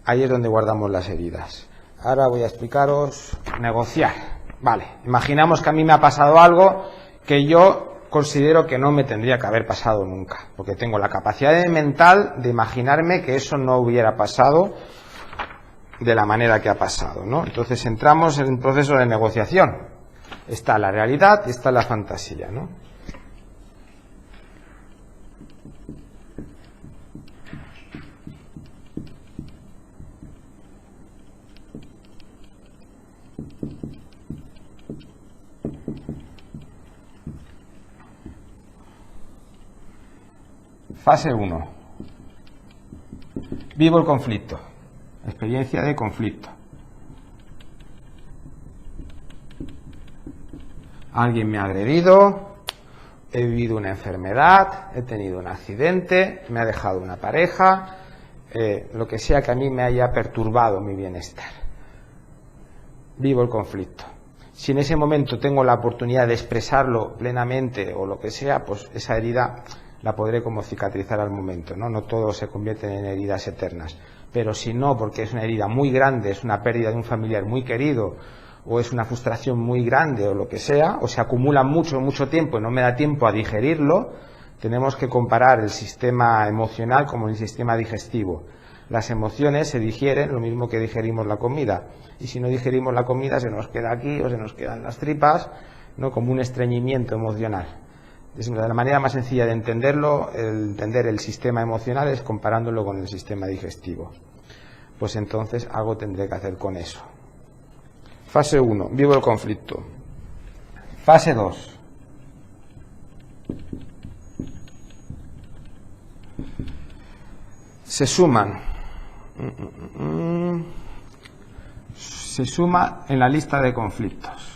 ahí es donde guardamos las heridas. Ahora voy a explicaros negociar. Vale, imaginamos que a mí me ha pasado algo que yo considero que no me tendría que haber pasado nunca, porque tengo la capacidad mental de imaginarme que eso no hubiera pasado de la manera que ha pasado, ¿no? Entonces entramos en el proceso de negociación. Está la realidad y está la fantasía, ¿no? Fase 1. Vivo el conflicto. Experiencia de conflicto. Alguien me ha agredido, he vivido una enfermedad, he tenido un accidente, me ha dejado una pareja, lo que sea que a mí me haya perturbado mi bienestar. Vivo el conflicto. Si en ese momento tengo la oportunidad de expresarlo plenamente o lo que sea, pues esa herida la podré como cicatrizar al momento, ¿no? No todo se convierte en heridas eternas. Pero si no, porque es una herida muy grande, es una pérdida de un familiar muy querido, o es una frustración muy grande, o lo que sea, o se acumula mucho tiempo y no me da tiempo a digerirlo, tenemos que comparar el sistema emocional como el sistema digestivo. Las emociones se digieren lo mismo que digerimos la comida. Y si no digerimos la comida, se nos queda aquí o se nos quedan las tripas, ¿no? Como un estreñimiento emocional. La manera más sencilla de entenderlo, entender el sistema emocional, es comparándolo con el sistema digestivo. Pues entonces algo tendré que hacer con eso. Fase 1, vivo el conflicto. Fase 2. Se suman. Se suma en la lista de conflictos.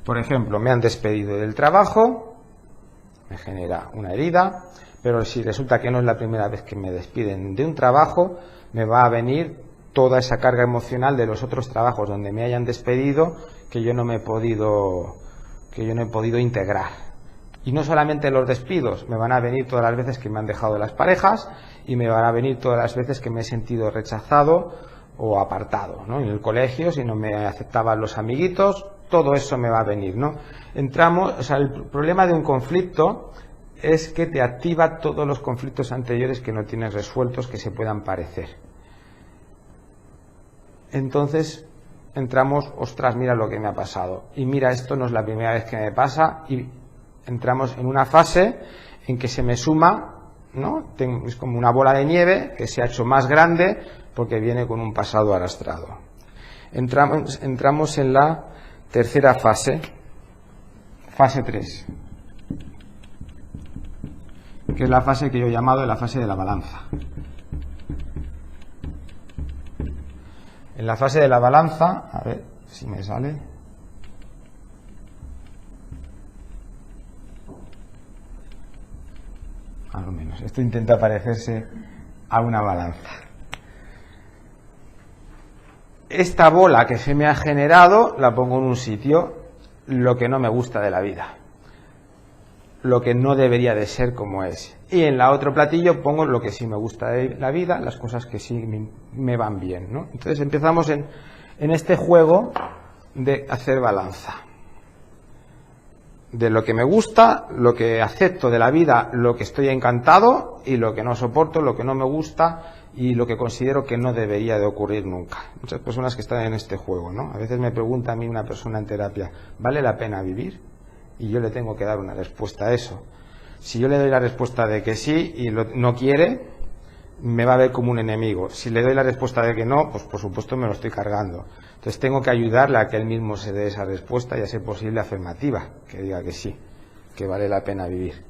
Por ejemplo, me han despedido del trabajo, me genera una herida, pero si resulta que no es la primera vez que me despiden de un trabajo, me va a venir toda esa carga emocional de los otros trabajos donde me hayan despedido que yo no he podido integrar. Y no solamente los despidos, me van a venir todas las veces que me han dejado de las parejas y me van a venir todas las veces que me he sentido rechazado o apartado, ¿no? En el colegio, si no me aceptaban los amiguitos, todo eso me va a venir, ¿no? El problema de un conflicto es que te activa todos los conflictos anteriores que no tienes resueltos que se puedan parecer. Entonces entramos, ostras, mira lo que me ha pasado. Y mira, esto no es la primera vez que me pasa, y entramos en una fase en que se me suma, ¿no? Es como una bola de nieve que se ha hecho más grande porque viene con un pasado arrastrado. Entramos en la tercera fase, fase 3, que es la fase que yo he llamado la fase de la balanza. En la fase de la balanza, a ver si me sale. Más o menos. Esto intenta parecerse a una balanza. Esta bola que se me ha generado la pongo en un sitio, lo que no me gusta de la vida, lo que no debería de ser como es. Y en la otro platillo pongo lo que sí me gusta de la vida, las cosas que sí me van bien, ¿no? Entonces empezamos en este juego de hacer balanza. De lo que me gusta, lo que acepto de la vida, lo que estoy encantado, y lo que no soporto, lo que no me gusta y lo que considero que no debería de ocurrir nunca. Muchas personas que están en este juego, ¿no? A veces me pregunta a mí una persona en terapia, ¿vale la pena vivir? Y yo le tengo que dar una respuesta a eso. Si yo le doy la respuesta de que sí y no quiere, me va a ver como un enemigo. Si le doy la respuesta de que no, pues por supuesto me lo estoy cargando. Entonces tengo que ayudarle a que él mismo se dé esa respuesta y a ser posible afirmativa, que diga que sí, que vale la pena vivir.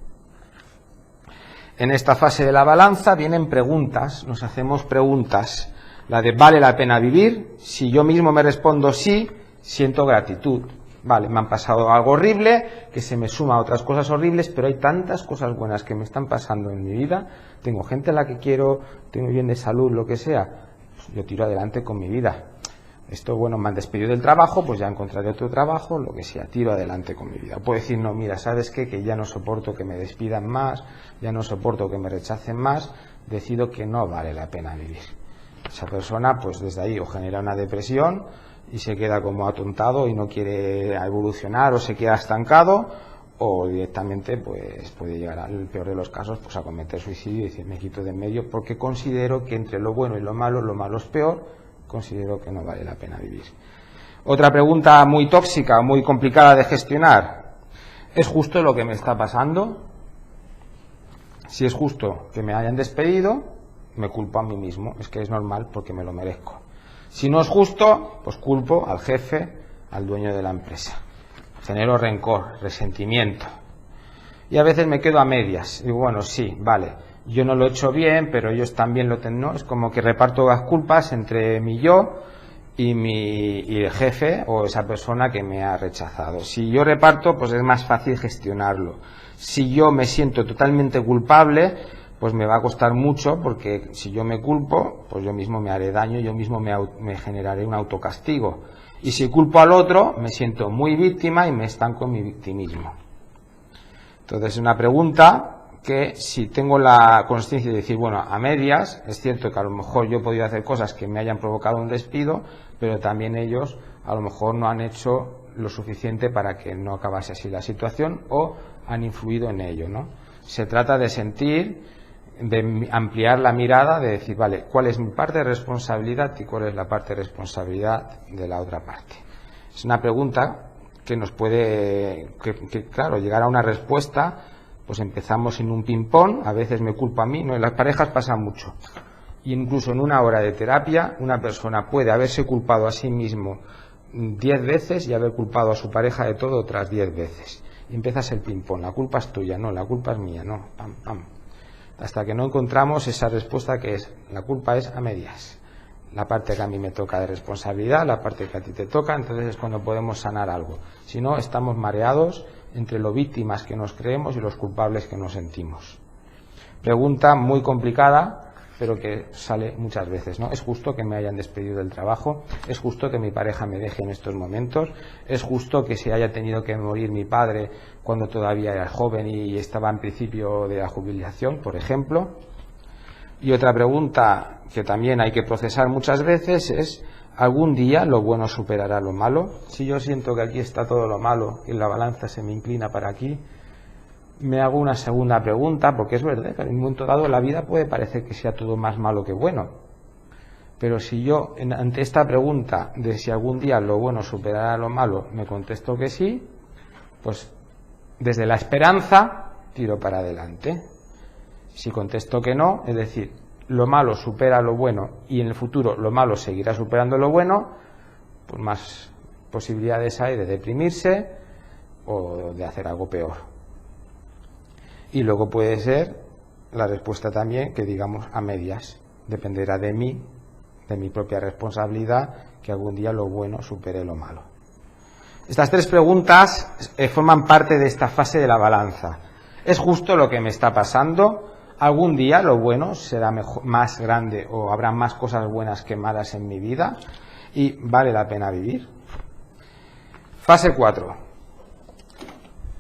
En esta fase de la balanza vienen preguntas, nos hacemos preguntas. La de ¿vale la pena vivir? Si yo mismo me respondo sí, siento gratitud. Vale, me han pasado algo horrible, que se me suma a otras cosas horribles, pero hay tantas cosas buenas que me están pasando en mi vida. Tengo gente a la que quiero, tengo bien de salud, lo que sea. Pues yo tiro adelante con mi vida. Esto, bueno, me han despedido del trabajo, pues ya encontraré otro trabajo, lo que sea, tiro adelante con mi vida. Puedo decir, no, mira, ¿sabes qué? Que ya no soporto que me despidan más, ya no soporto que me rechacen más, decido que no vale la pena vivir. Esa persona, pues desde ahí o genera una depresión y se queda como atontado y no quiere evolucionar o se queda estancado, o directamente pues puede llegar al peor de los casos pues a cometer suicidio y decir me quito de en medio porque considero que entre lo bueno y lo malo es peor, considero que no vale la pena vivir. Otra pregunta muy tóxica, muy complicada de gestionar: ¿es justo lo que me está pasando? Si es justo que me hayan despedido, me culpo a mí mismo, es que es normal porque me lo merezco. Si no es justo, pues culpo al jefe, al dueño de la empresa. Genero rencor, resentimiento. Y a veces me quedo a medias. Digo, bueno, sí, vale, yo no lo he hecho bien, pero ellos también lo tienen, ¿no? Es como que reparto las culpas entre mi yo y el jefe o esa persona que me ha rechazado. Si yo reparto, pues es más fácil gestionarlo. Si yo me siento totalmente culpable, pues me va a costar mucho, porque si yo me culpo, pues yo mismo me haré daño, yo mismo me generaré un autocastigo. Y si culpo al otro, me siento muy víctima y me estanco en mi victimismo. Entonces, es una pregunta que, si tengo la consciencia de decir, bueno, a medias, es cierto que a lo mejor yo he podido hacer cosas que me hayan provocado un despido, pero también ellos a lo mejor no han hecho lo suficiente para que no acabase así la situación o han influido en ello, ¿no? Se trata de sentir, de ampliar la mirada, de decir, vale, ¿cuál es mi parte de responsabilidad y cuál es la parte de responsabilidad de la otra parte? Es una pregunta que nos puede, claro, llegar a una respuesta, pues empezamos en un ping-pong, a veces me culpo a mí, ¿no? En las parejas pasa mucho. Y incluso en una hora de terapia, una persona puede haberse culpado a sí mismo 10 veces y haber culpado a su pareja de todo otras 10 veces. Y empiezas el ping-pong, la culpa es tuya, no, la culpa es mía, no, pam, pam. Hasta que no encontramos esa respuesta que es, la culpa es a medias. La parte que a mí me toca de responsabilidad, la parte que a ti te toca, entonces es cuando podemos sanar algo. Si no, estamos mareados entre lo víctimas que nos creemos y los culpables que nos sentimos. Pregunta muy complicada, pero que sale muchas veces, ¿no? ¿Es justo que me hayan despedido del trabajo? ¿Es justo que mi pareja me deje en estos momentos? ¿Es justo que se haya tenido que morir mi padre cuando todavía era joven y estaba en principio de la jubilación, por ejemplo? Y otra pregunta que también hay que procesar muchas veces es, ¿algún día lo bueno superará lo malo? Si yo siento que aquí está todo lo malo y la balanza se me inclina para aquí, me hago una segunda pregunta, porque es verdad que en un momento dado la vida puede parecer que sea todo más malo que bueno. Pero si yo, ante esta pregunta de si algún día lo bueno superará lo malo, me contesto que sí, pues desde la esperanza tiro para adelante. Si contesto que no, es decir, lo malo supera lo bueno y en el futuro lo malo seguirá superando lo bueno, pues más posibilidades hay de deprimirse o de hacer algo peor. Y luego puede ser la respuesta también que digamos a medias. Dependerá de mí, de mi propia responsabilidad, que algún día lo bueno supere lo malo. Estas tres preguntas forman parte de esta fase de la balanza. ¿Es justo lo que me está pasando? ¿Algún día lo bueno será mejor, más grande, o habrá más cosas buenas que malas en mi vida? ¿Y vale la pena vivir? Fase 4.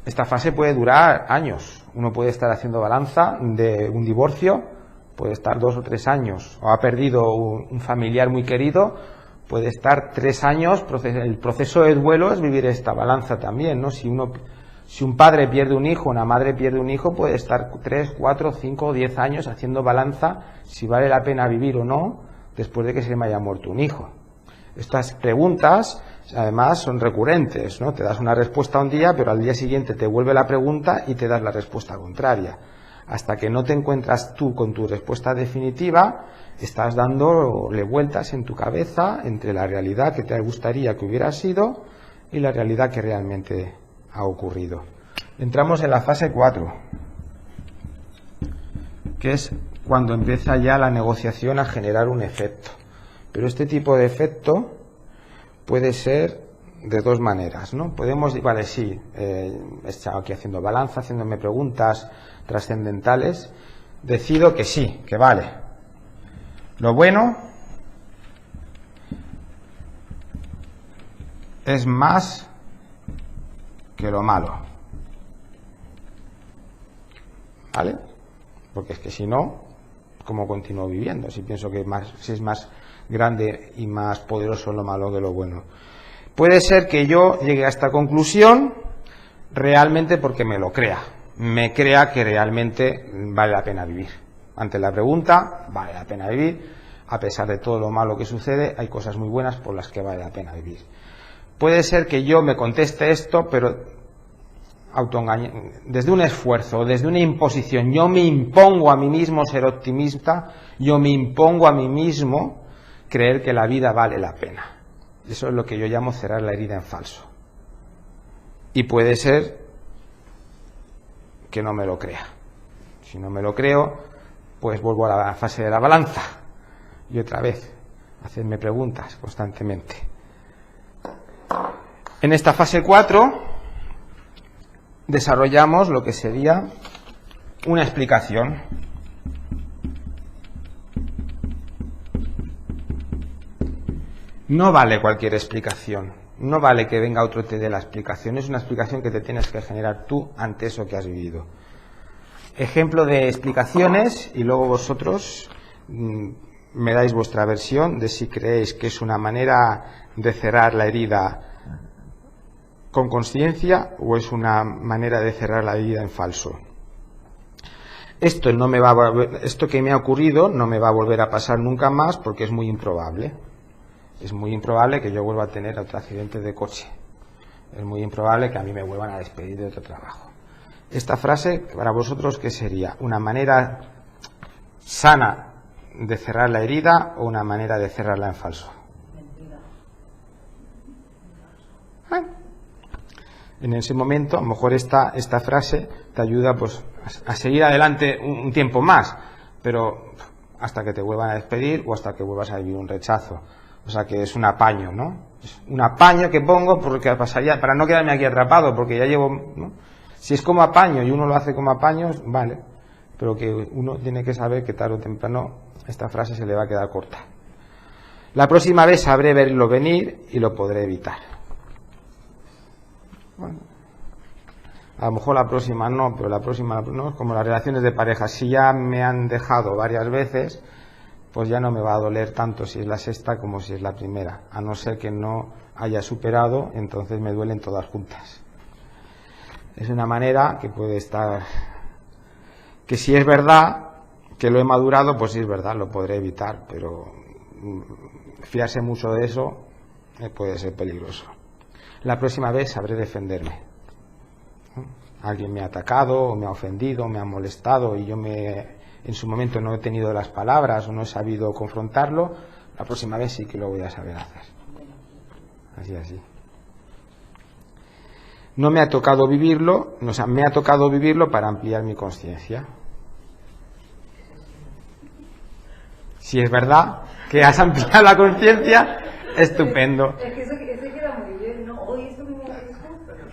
Esta fase puede durar años. Uno puede estar haciendo balanza de un divorcio, puede estar 2 o 3 años, o ha perdido un familiar muy querido, puede estar 3 años. El proceso de duelo es vivir esta balanza también, ¿no? Si un padre pierde un hijo, una madre pierde un hijo, puede estar 3, 4, 5 o 10 años haciendo balanza si vale la pena vivir o no después de que se me haya muerto un hijo. Estas preguntas además son recurrentes, ¿no? Te das una respuesta un día, pero al día siguiente te vuelve la pregunta y te das la respuesta contraria. Hasta que no te encuentras tú con tu respuesta definitiva, estás dándole vueltas en tu cabeza entre la realidad que te gustaría que hubiera sido y la realidad que realmente ha ocurrido. Entramos en la fase 4, que es cuando empieza ya la negociación a generar un efecto. Pero este tipo de efecto puede ser de dos maneras, ¿no? Podemos decir, vale, sí, he estado aquí haciendo balanza, haciéndome preguntas trascendentales, decido que sí, que vale. Lo bueno es más que lo malo, ¿vale? Porque es que si no, ¿cómo continúo viviendo? Si pienso que si es más grande y más poderoso lo malo que lo bueno. Puede ser que yo llegue a esta conclusión realmente porque me lo crea. Me crea que realmente vale la pena vivir. Ante la pregunta, ¿vale la pena vivir? A pesar de todo lo malo que sucede, hay cosas muy buenas por las que vale la pena vivir. Puede ser que yo me conteste esto, pero desde un esfuerzo, desde una imposición. Yo me impongo a mí mismo ser optimista, yo me impongo a mí mismo creer que la vida vale la pena. Eso es lo que yo llamo cerrar la herida en falso. Y puede ser que no me lo crea. Si no me lo creo, pues vuelvo a la fase de la balanza. Y otra vez, hacerme preguntas constantemente. En esta fase 4 desarrollamos lo que sería una explicación. No vale cualquier explicación, no vale que venga otro y te dé la explicación, es una explicación que te tienes que generar tú ante eso que has vivido. Ejemplo de explicaciones y luego vosotros me dais vuestra versión de si creéis que es una manera de cerrar la herida con consciencia o es una manera de cerrar la herida en falso. Esto que me ha ocurrido no me va a volver a pasar nunca más porque es muy improbable. Es muy improbable que yo vuelva a tener otro accidente de coche. Es muy improbable que a mí me vuelvan a despedir de otro trabajo. Esta frase, para vosotros, ¿qué sería? ¿Una manera sana de cerrar la herida o una manera de cerrarla en falso? En ese momento, a lo mejor esta frase te ayuda pues a seguir adelante un tiempo más, pero hasta que te vuelvan a despedir o hasta que vuelvas a vivir un rechazo. O sea que es un apaño, ¿no? Es un apaño que pongo porque pasaría, para no quedarme aquí atrapado, porque ya llevo, ¿no? Si es como apaño y uno lo hace como apaños, vale, pero que uno tiene que saber que tarde o temprano esta frase se le va a quedar corta. La próxima vez sabré verlo venir y lo podré evitar. Bueno, a lo mejor la próxima no, pero la próxima no, como las relaciones de pareja. Si ya me han dejado varias veces, pues ya no me va a doler tanto si es la sexta como si es la primera, a no ser que no haya superado, entonces me duelen todas juntas. Es una manera que puede estar, que si es verdad que lo he madurado, pues sí es verdad, lo podré evitar, pero fiarse mucho de eso puede ser peligroso. La próxima vez sabré defenderme. Alguien me ha atacado, o me ha ofendido, me ha molestado y yo en su momento no he tenido las palabras o no he sabido confrontarlo, la próxima vez sí que lo voy a saber hacer. Así. No me ha tocado vivirlo, me ha tocado vivirlo para ampliar mi conciencia. Si es verdad que has ampliado la conciencia, estupendo. Es que eso queda muy bien, ¿no? Hoy es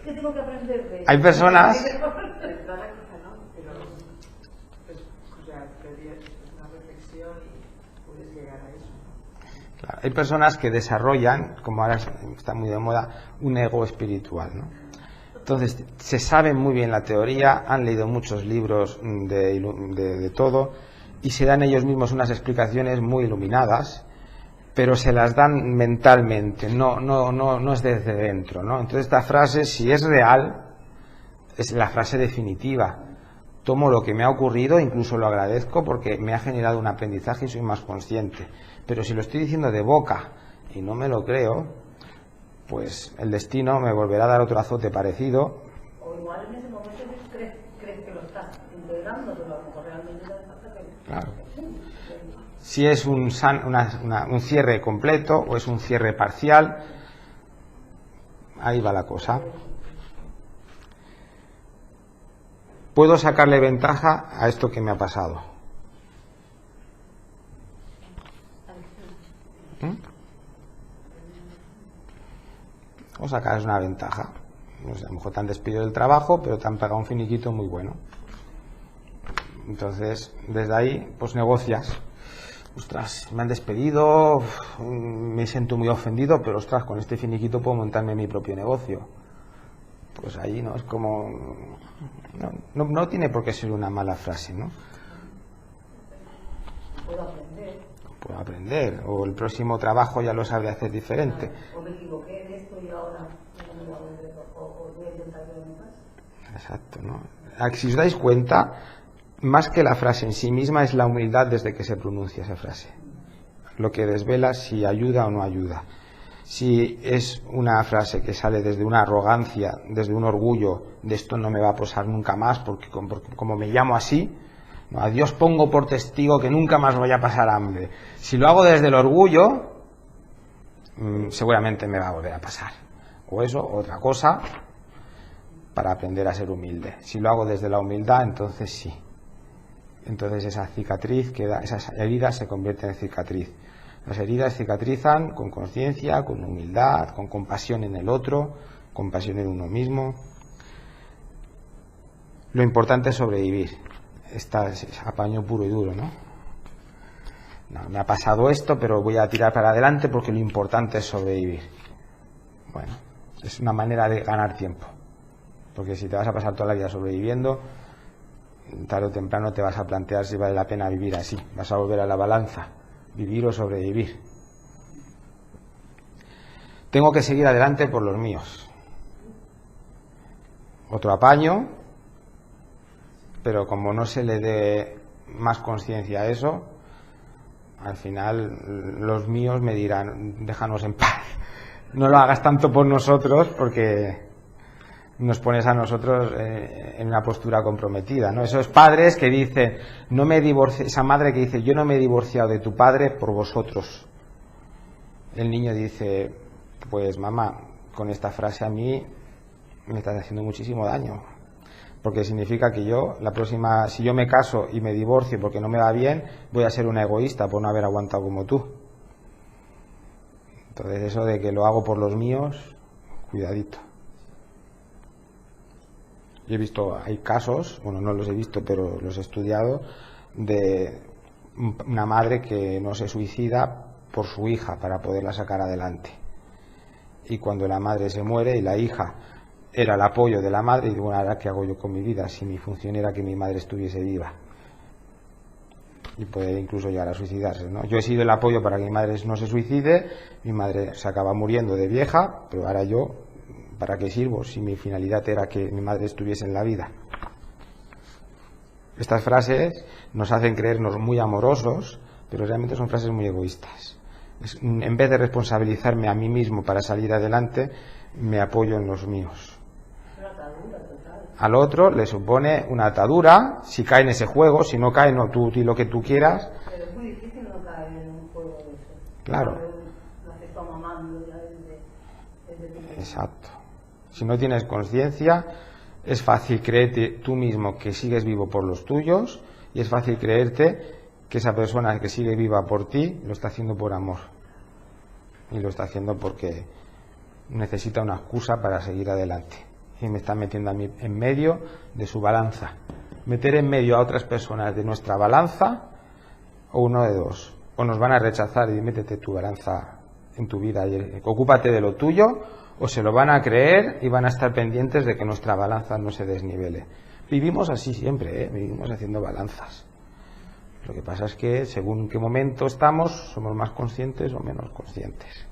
que tengo que aprender de... Hay personas... Claro, hay personas que desarrollan, como ahora está muy de moda, un ego espiritual, ¿no? Entonces, se sabe muy bien la teoría, han leído muchos libros de todo, y se dan ellos mismos unas explicaciones muy iluminadas, pero se las dan mentalmente, no es desde dentro, ¿no? Entonces esta frase, si es real, es la frase definitiva. Tomo lo que me ha ocurrido, incluso lo agradezco porque me ha generado un aprendizaje y soy más consciente. Pero si lo estoy diciendo de boca y no me lo creo, pues el destino me volverá a dar otro azote parecido. O igual en ese momento crees que lo estás integrando, pero a lo mejor realmente no falta que... Claro. Si es un cierre completo o es un cierre parcial, ahí va la cosa. Puedo sacarle ventaja a esto que me ha pasado. O sacar una ventaja. No sé, a lo mejor te han despedido del trabajo, pero te han pagado un finiquito muy bueno. Entonces, desde ahí, pues negocias. Ostras, me han despedido, me siento muy ofendido, pero ostras, con este finiquito puedo montarme mi propio negocio. Pues ahí no es como... No tiene por qué ser una mala frase, ¿no? Puedo aprender. Puedo aprender, o el próximo trabajo ya lo sabré hacer diferente. O me equivoqué en esto y ahora no me lo hago de o voy a intentar que me pase. Exacto, ¿no? Si os dais cuenta, más que la frase en sí misma es la humildad desde que se pronuncia esa frase. Lo que desvela si ayuda o no ayuda. Si es una frase que sale desde una arrogancia, desde un orgullo, de esto no me va a pasar nunca más porque como me llamo así, no, a Dios pongo por testigo que nunca más voy a pasar hambre. Si lo hago desde el orgullo, seguramente me va a volver a pasar. O eso, o otra cosa, para aprender a ser humilde. Si lo hago desde la humildad, entonces sí. Entonces esa cicatriz esas heridas se convierten en cicatriz. Las heridas cicatrizan con conciencia, con humildad, con compasión en el otro, compasión en uno mismo. Lo importante es sobrevivir. Está apaño puro y duro, ¿no? No, me ha pasado esto, pero voy a tirar para adelante porque lo importante es sobrevivir. Bueno, es una manera de ganar tiempo. Porque si te vas a pasar toda la vida sobreviviendo, tarde o temprano te vas a plantear si vale la pena vivir así. Vas a volver a la balanza. Vivir o sobrevivir. Tengo que seguir adelante por los míos. Otro apaño, pero como no se le dé más conciencia a eso, al final los míos me dirán, déjanos en paz. No lo hagas tanto por nosotros porque nos pones a nosotros en una postura comprometida, ¿no? Esos padres que dicen, no me divorcié, esa madre que dice, yo no me he divorciado de tu padre por vosotros. El niño dice, pues mamá, con esta frase a mí me estás haciendo muchísimo daño, porque significa que yo, la próxima, si yo me caso y me divorcio porque no me va bien, voy a ser una egoísta por no haber aguantado como tú. Entonces eso de que lo hago por los míos, cuidadito. Yo he visto, hay casos, bueno, no los he visto, pero los he estudiado, de una madre que no se suicida por su hija para poderla sacar adelante. Y cuando la madre se muere y la hija era el apoyo de la madre, y digo, bueno, ahora qué hago yo con mi vida si mi función era que mi madre estuviese viva. Y puede incluso llegar a suicidarse, ¿no? Yo he sido el apoyo para que mi madre no se suicide, mi madre se acaba muriendo de vieja, pero ahora yo, ¿para qué sirvo si mi finalidad era que mi madre estuviese en la vida? Estas frases nos hacen creernos muy amorosos, pero realmente son frases muy egoístas. En vez de responsabilizarme a mí mismo para salir adelante, me apoyo en los míos. Al otro le supone una atadura, si cae en ese juego, si no cae, no, tú di lo que tú quieras. Pero es muy difícil no caer en un juego de eso. Claro. Exacto. Si no tienes conciencia, es fácil creerte tú mismo que sigues vivo por los tuyos y es fácil creerte que esa persona que sigue viva por ti lo está haciendo por amor. Y lo está haciendo porque necesita una excusa para seguir adelante. Y me está metiendo a mí en medio de su balanza. Meter en medio a otras personas de nuestra balanza, o uno de dos. O nos van a rechazar y métete tu balanza en tu vida y ocúpate de lo tuyo, o se lo van a creer y van a estar pendientes de que nuestra balanza no se desnivele. Vivimos así siempre, vivimos haciendo balanzas. Lo que pasa es que según en qué momento estamos, somos más conscientes o menos conscientes.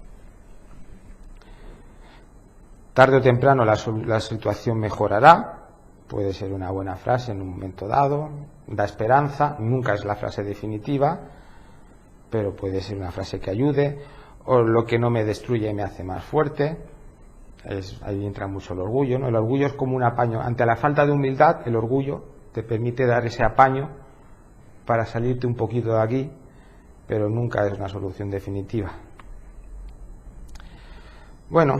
Tarde o temprano la situación mejorará, puede ser una buena frase en un momento dado, da esperanza, nunca es la frase definitiva, pero puede ser una frase que ayude, o lo que no me destruye me hace más fuerte. Ahí entra mucho el orgullo, ¿no? El orgullo es como un apaño. Ante la falta de humildad, el orgullo te permite dar ese apaño para salirte un poquito de aquí, pero nunca es una solución definitiva. Bueno,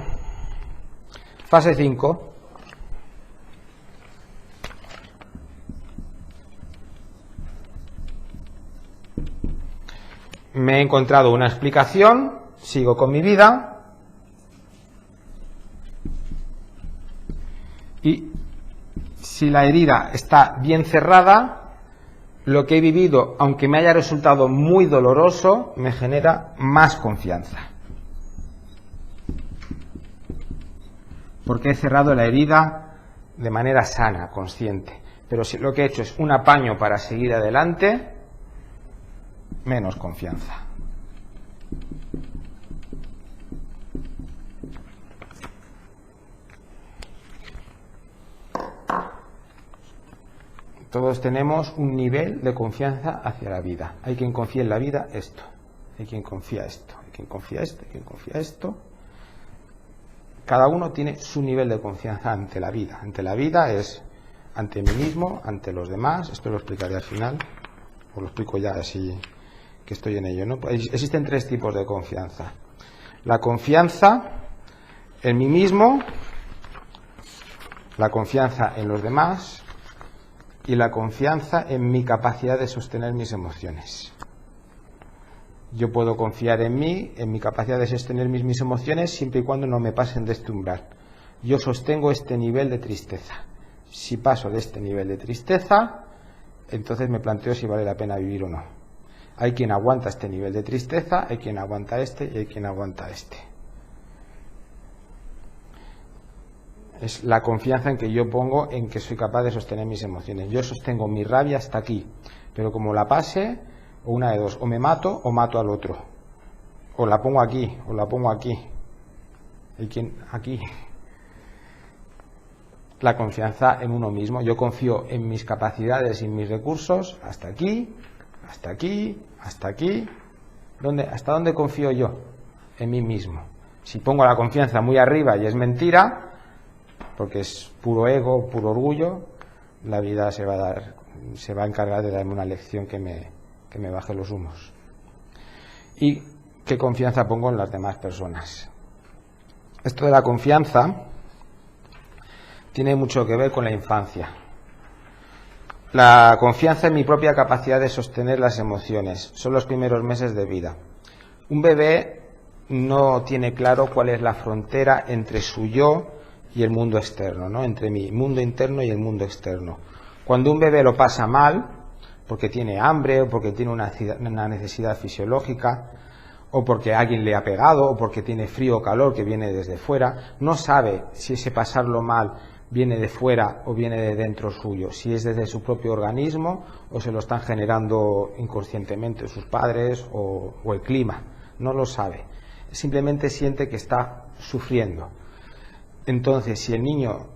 fase 5. Me he encontrado una explicación, sigo con mi vida y si la herida está bien cerrada, lo que he vivido, aunque me haya resultado muy doloroso, me genera más confianza. Porque he cerrado la herida de manera sana, consciente. Pero si lo que he hecho es un apaño para seguir adelante, menos confianza. Todos tenemos un nivel de confianza hacia la vida. Hay quien confía en la vida esto, hay quien confía esto, hay quien confía esto, hay quien confía esto. Cada uno tiene su nivel de confianza ante la vida. Ante la vida es ante mí mismo, ante los demás. Esto lo explicaré al final, o lo explico ya así que estoy en ello, ¿no? Existen tres tipos de confianza. La confianza en mí mismo, la confianza en los demás y la confianza en mi capacidad de sostener mis emociones. Yo puedo confiar en mí, en mi capacidad de sostener mis emociones, siempre y cuando no me pasen de este umbral. Yo sostengo este nivel de tristeza. Si paso de este nivel de tristeza, entonces me planteo si vale la pena vivir o no. Hay quien aguanta este nivel de tristeza, hay quien aguanta este y hay quien aguanta este. Es la confianza en que yo pongo en que soy capaz de sostener mis emociones. Yo sostengo mi rabia hasta aquí, pero como la pase, o una de dos, o me mato o mato al otro. O la pongo aquí, o la pongo aquí. ¿Y quién? Aquí. La confianza en uno mismo. Yo confío en mis capacidades y en mis recursos hasta aquí, hasta aquí, hasta aquí. ¿Hasta dónde confío yo? En mí mismo. Si pongo la confianza muy arriba y es mentira, porque es puro ego, puro orgullo, la vida se va a encargar de darme una lección que me baje los humos. ¿Y qué confianza pongo en las demás personas? Esto de la confianza tiene mucho que ver con la infancia. La confianza en mi propia capacidad de sostener las emociones son los primeros meses de vida. Un bebé no tiene claro cuál es la frontera entre su yo y el mundo externo, ¿no? Entre mi mundo interno y el mundo externo. Cuando un bebé lo pasa mal, porque tiene hambre, o porque tiene una necesidad fisiológica, o porque alguien le ha pegado, o porque tiene frío o calor que viene desde fuera, no sabe si ese pasarlo mal viene de fuera o viene de dentro suyo, si es desde su propio organismo o se lo están generando inconscientemente sus padres o el clima. No lo sabe. Simplemente siente que está sufriendo. Entonces, si el niño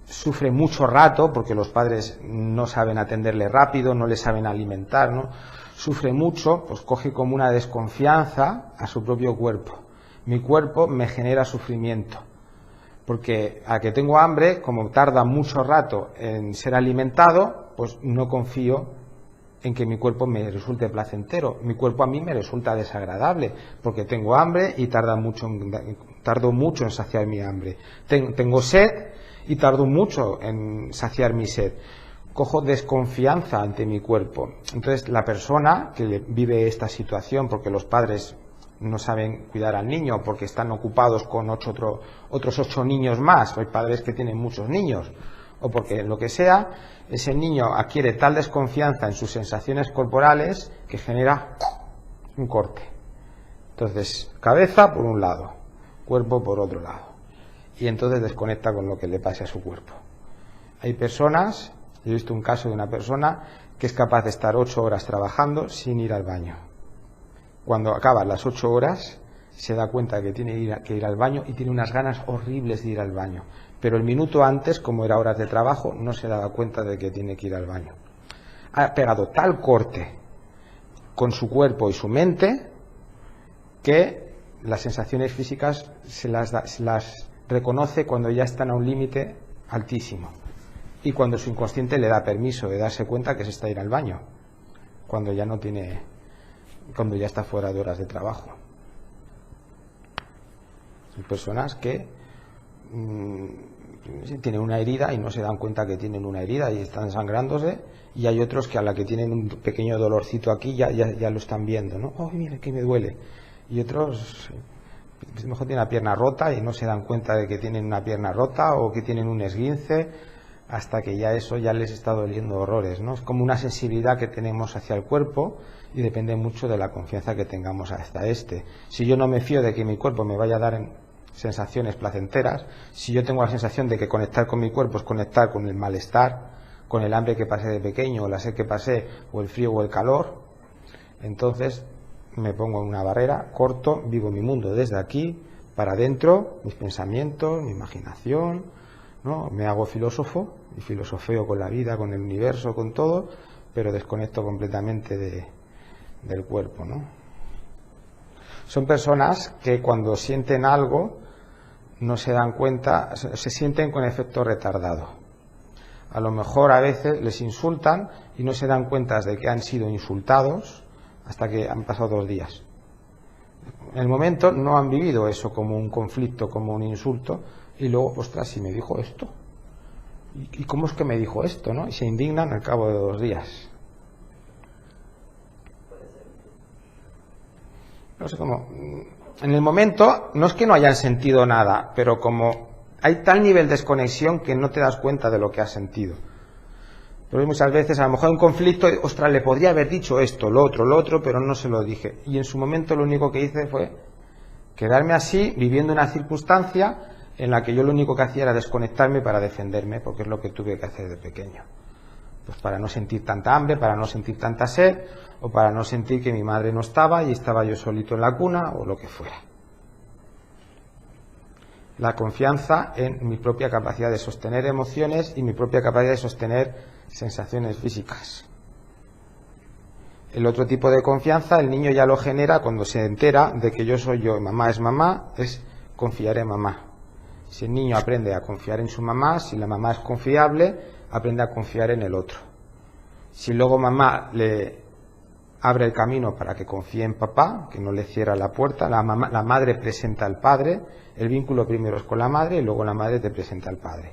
sufre mucho rato, porque los padres no saben atenderle rápido, no le saben alimentar, ¿no? Sufre mucho, pues coge como una desconfianza a su propio cuerpo. Mi cuerpo me genera sufrimiento, porque a que tengo hambre, como tarda mucho rato en ser alimentado, pues no confío en que mi cuerpo me resulte placentero. Mi cuerpo a mí me resulta desagradable, porque tengo hambre y tardo mucho en saciar mi hambre. Tengo sed y tardo mucho en saciar mi sed. Cojo desconfianza ante mi cuerpo. Entonces, la persona que vive esta situación, porque los padres no saben cuidar al niño, porque están ocupados con otros 8 niños más, hay padres que tienen muchos niños, o porque lo que sea, ese niño adquiere tal desconfianza en sus sensaciones corporales que genera un corte. Entonces, cabeza por un lado, cuerpo por otro lado, y entonces desconecta con lo que le pase a su cuerpo. Hay personas, he visto un caso de una persona que es capaz de estar 8 horas trabajando sin ir al baño. Cuando acaban las 8 horas se da cuenta que tiene que ir al baño y tiene unas ganas horribles de ir al baño. Pero el minuto antes, como era horas de trabajo, no se daba cuenta de que tiene que ir al baño. Ha pegado tal corte con su cuerpo y su mente que las sensaciones físicas se las reconoce cuando ya están a un límite altísimo. Y cuando su inconsciente le da permiso de darse cuenta que se está ir al baño. Cuando ya está fuera de horas de trabajo. Hay personas que tienen una herida y no se dan cuenta que tienen una herida y están sangrándose, y hay otros que a la que tienen un pequeño dolorcito aquí ya lo están viendo, ¿no? ¡Oh, mira que me duele! Y otros a lo mejor tienen la pierna rota y no se dan cuenta de que tienen una pierna rota o que tienen un esguince hasta que ya eso ya les está doliendo horrores, ¿no? Es como una sensibilidad que tenemos hacia el cuerpo y depende mucho de la confianza que tengamos hasta este. Si yo no me fío de que mi cuerpo me vaya a dar sensaciones placenteras, si yo tengo la sensación de que conectar con mi cuerpo es conectar con el malestar, con el hambre que pasé de pequeño, o la sed que pasé, o el frío o el calor, Entonces me pongo en una barrera, corto, vivo mi mundo desde aquí para adentro, mis pensamientos, mi imaginación, ¿no? Me hago filósofo y filosofeo con la vida, con el universo, con todo, pero desconecto completamente del cuerpo, ¿no? Son personas que cuando sienten algo no se dan cuenta, se sienten con efecto retardado. A lo mejor a veces les insultan y no se dan cuenta de que han sido insultados hasta que han pasado 2 días. En el momento no han vivido eso como un conflicto, como un insulto, y luego, ostras, si me dijo esto, ¿y cómo es que me dijo esto, no? Y se indignan al cabo de 2 días. No sé cómo. En el momento no es que no hayan sentido nada, pero como hay tal nivel de desconexión que no te das cuenta de lo que has sentido. Pero muchas veces a lo mejor en un conflicto, ostras, le podría haber dicho esto, lo otro, pero no se lo dije. Y en su momento lo único que hice fue quedarme así, viviendo una circunstancia en la que yo lo único que hacía era desconectarme para defenderme, porque es lo que tuve que hacer de pequeño. Pues para no sentir tanta hambre, para no sentir tanta sed, o para no sentir que mi madre no estaba y estaba yo solito en la cuna, o lo que fuera. La confianza en mi propia capacidad de sostener emociones y mi propia capacidad de sostener sensaciones físicas. El otro tipo de confianza, el niño ya lo genera cuando se entera de que yo soy yo y mamá es mamá, es confiar en mamá. Si el niño aprende a confiar en su mamá, si la mamá es confiable, aprende a confiar en el otro. Si luego mamá le abre el camino para que confíe en papá, que no le cierra la puerta, la madre presenta al padre, el vínculo primero es con la madre y luego la madre te presenta al padre.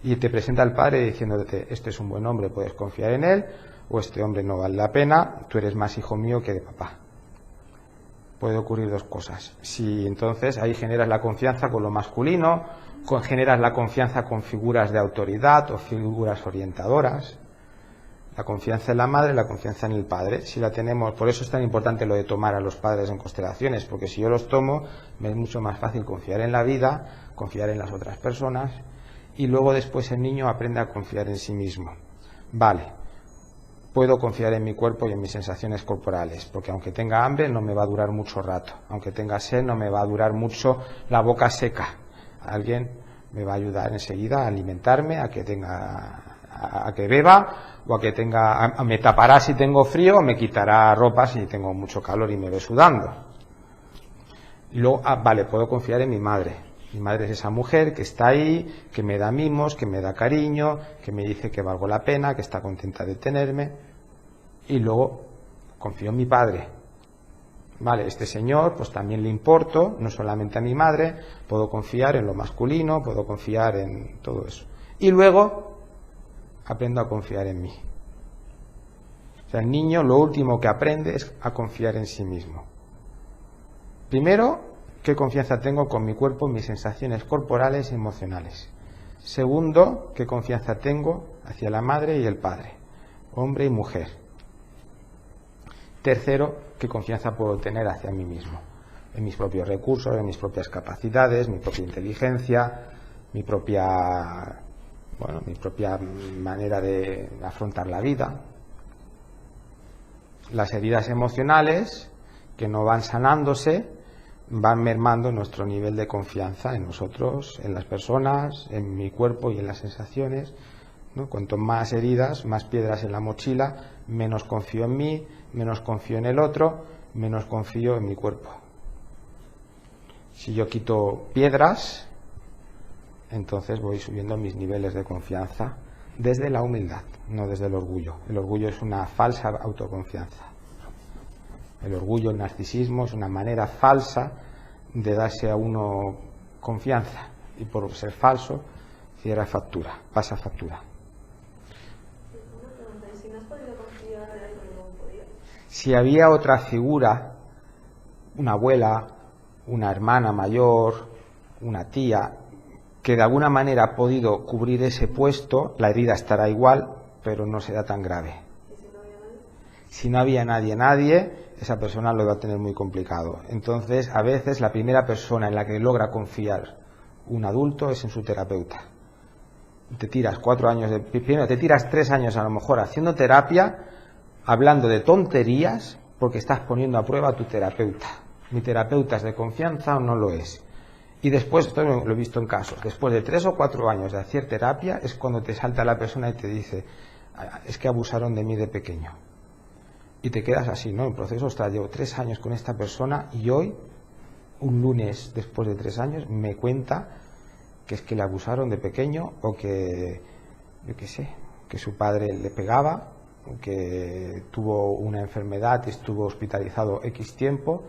Y te presenta al padre diciéndote, este es un buen hombre, puedes confiar en él, o este hombre no vale la pena, tú eres más hijo mío que de papá. Puede ocurrir 2 cosas. Si entonces ahí generas la confianza con lo masculino, generas la confianza con figuras de autoridad o figuras orientadoras. La confianza en la madre, la confianza en el padre. Si la tenemos, por eso es tan importante lo de tomar a los padres en constelaciones, porque si yo los tomo, me es mucho más fácil confiar en la vida, confiar en las otras personas, y luego después el niño aprende a confiar en sí mismo. Vale, puedo confiar en mi cuerpo y en mis sensaciones corporales, porque aunque tenga hambre no me va a durar mucho rato, aunque tenga sed no me va a durar mucho la boca seca. Alguien me va a ayudar enseguida a alimentarme, a que beba, o me tapará si tengo frío, o me quitará ropa si tengo mucho calor y me ve sudando. Y luego, vale, puedo confiar en mi madre. Mi madre es esa mujer que está ahí, que me da mimos, que me da cariño, que me dice que valgo la pena, que está contenta de tenerme. Y luego confío en mi padre. Vale, este señor, pues también le importo, no solamente a mi madre, puedo confiar en lo masculino, puedo confiar en todo eso. Y luego aprendo a confiar en mí. O sea, el niño lo último que aprende es a confiar en sí mismo. Primero, ¿qué confianza tengo con mi cuerpo, mis sensaciones corporales y emocionales? Segundo, ¿qué confianza tengo hacia la madre y el padre, hombre y mujer? Tercero, ¿qué confianza puedo tener hacia mí mismo? En mis propios recursos, en mis propias capacidades, mi propia inteligencia, mi propia manera de afrontar la vida. Las heridas emocionales que no van sanándose van mermando nuestro nivel de confianza en nosotros, en las personas, en mi cuerpo y en las sensaciones, ¿no? Cuanto más heridas, más piedras en la mochila, menos confío en mí, menos confío en el otro, menos confío en mi cuerpo. Si yo quito piedras, entonces voy subiendo mis niveles de confianza desde la humildad, no desde el orgullo. El orgullo es una falsa autoconfianza. El orgullo, el narcisismo es una manera falsa de darse a uno confianza y por ser falso cierra factura, pasa factura. Si había otra figura, una abuela, una hermana mayor, una tía, que de alguna manera ha podido cubrir ese puesto, la herida estará igual, pero no será tan grave. Si no había nadie, esa persona lo va a tener muy complicado. Entonces, a veces la primera persona en la que logra confiar un adulto es en su terapeuta. Te tiras 4 años, primero te tiras 3 años a lo mejor haciendo terapia, hablando de tonterías, porque estás poniendo a prueba a tu terapeuta. Mi terapeuta es de confianza o no lo es. Y después, esto lo he visto en casos, después de 3 o 4 años de hacer terapia es cuando te salta la persona y te dice, es que abusaron de mí de pequeño. Y te quedas así, ¿no? El proceso, ostras, llevo 3 años con esta persona y hoy, un lunes después de 3 años, me cuenta que es que le abusaron de pequeño o que, yo qué sé, que su padre le pegaba, o que tuvo una enfermedad y estuvo hospitalizado X tiempo.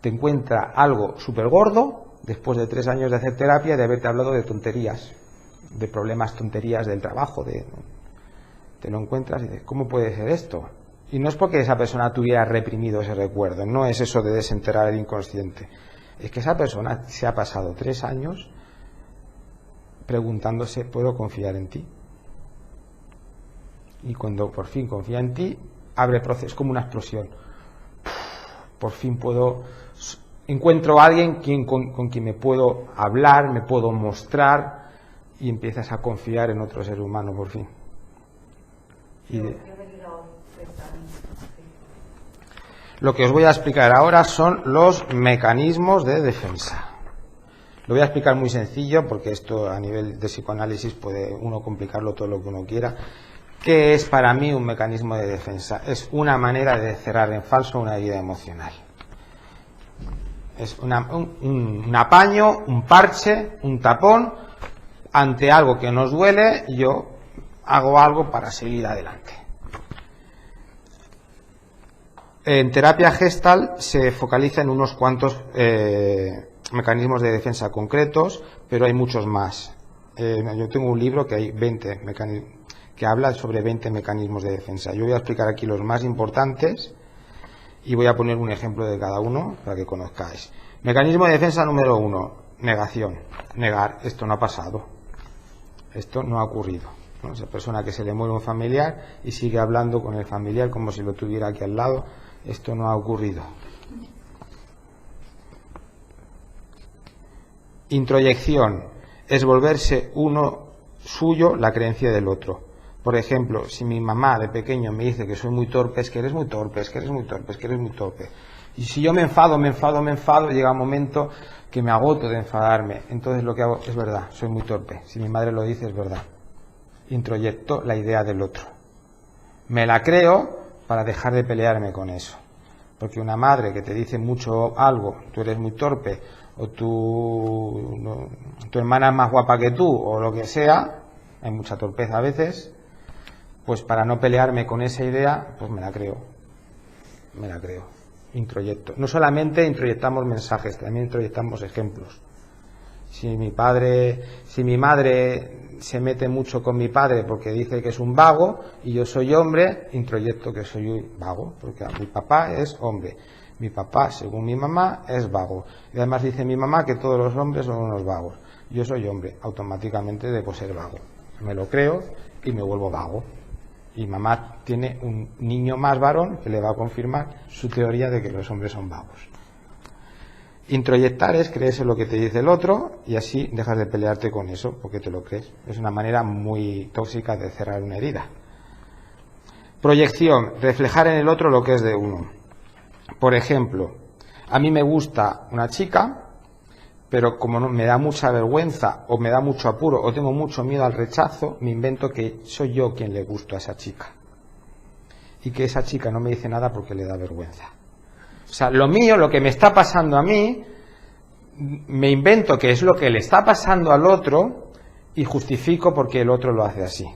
Te encuentra algo súper gordo después de 3 años de hacer terapia, de haberte hablado de tonterías, de problemas, tonterías del trabajo, te lo encuentras y dices, ¿cómo puede ser esto? Y no es porque esa persona tuviera reprimido ese recuerdo, no es eso de desenterrar el inconsciente, es que esa persona se ha pasado 3 años preguntándose, ¿puedo confiar en ti? Y cuando por fin confía en ti, abre proceso, como una explosión. Por fin encuentro a alguien con quien me puedo hablar, me puedo mostrar, y empiezas a confiar en otro ser humano por fin. Lo que os voy a explicar ahora son los mecanismos de defensa. Lo voy a explicar muy sencillo porque esto a nivel de psicoanálisis puede uno complicarlo todo lo que uno quiera. ¿Qué es para mí un mecanismo de defensa? Es una manera de cerrar en falso una herida emocional. Es un apaño, un parche, un tapón. Ante algo que nos duele, yo hago algo para seguir adelante. En terapia Gestalt se focaliza en unos cuantos mecanismos de defensa concretos, pero hay muchos más. Yo tengo un libro que hay 20 mecanismos, que habla sobre 20 mecanismos de defensa. Yo voy a explicar aquí los más importantes y voy a poner un ejemplo de cada uno para que conozcáis. Mecanismo de defensa número 1, negación. Negar, esto no ha pasado, esto no ha ocurrido, ¿no? Esa persona que se le muere un familiar y sigue hablando con el familiar como si lo tuviera aquí al lado, esto no ha ocurrido. Introyección es volverse uno suyo la creencia del otro. Por ejemplo, si mi mamá de pequeño me dice que soy muy torpe, es que eres muy torpe, es que eres muy torpe, es que eres muy torpe. Y si yo me enfado, llega un momento que me agoto de enfadarme. Entonces lo que hago es verdad, soy muy torpe. Si mi madre lo dice, es verdad. Introyecto la idea del otro. Me la creo para dejar de pelearme con eso. Porque una madre que te dice mucho algo, tú eres muy torpe, o tu hermana es más guapa que tú, o lo que sea, hay mucha torpeza a veces, pues para no pelearme con esa idea, pues me la creo, introyecto. No solamente introyectamos mensajes, también introyectamos ejemplos. Si mi madre se mete mucho con mi padre porque dice que es un vago y yo soy hombre, introyecto que soy un vago, porque mi papá es hombre. Mi papá, según mi mamá, es vago. Y además dice mi mamá que todos los hombres son unos vagos. Yo soy hombre, automáticamente debo ser vago. Me lo creo y me vuelvo vago. Y mamá tiene un niño más varón que le va a confirmar su teoría de que los hombres son vagos. Introyectar es creerse lo que te dice el otro y así dejas de pelearte con eso porque te lo crees. Es una manera muy tóxica de cerrar una herida. Proyección, reflejar en el otro lo que es de uno. Por ejemplo, a mí me gusta una chica, pero como me da mucha vergüenza o me da mucho apuro o tengo mucho miedo al rechazo, me invento que soy yo quien le gusto a esa chica y que esa chica no me dice nada porque le da vergüenza. O sea, lo mío, lo que me está pasando a mí, me invento que es lo que le está pasando al otro y justifico porque el otro lo hace así.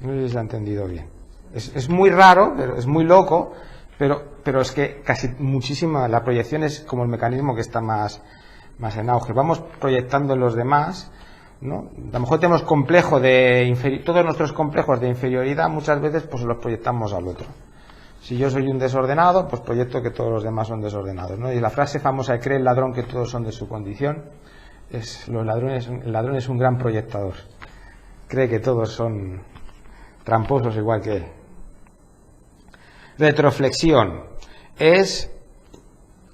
No sé si se ha entendido bien. Es muy raro, pero es muy loco, pero es que casi muchísima, la proyección es como el mecanismo que está más en auge. Vamos proyectando en los demás, ¿no? A lo mejor tenemos complejo todos nuestros complejos de inferioridad muchas veces pues los proyectamos al otro. Si yo soy un desordenado, pues proyecto que todos los demás son desordenados, ¿no? Y la frase famosa de cree el ladrón que todos son de su condición, el ladrón es un gran proyectador. Cree que todos son tramposos igual que él. Retroflexión es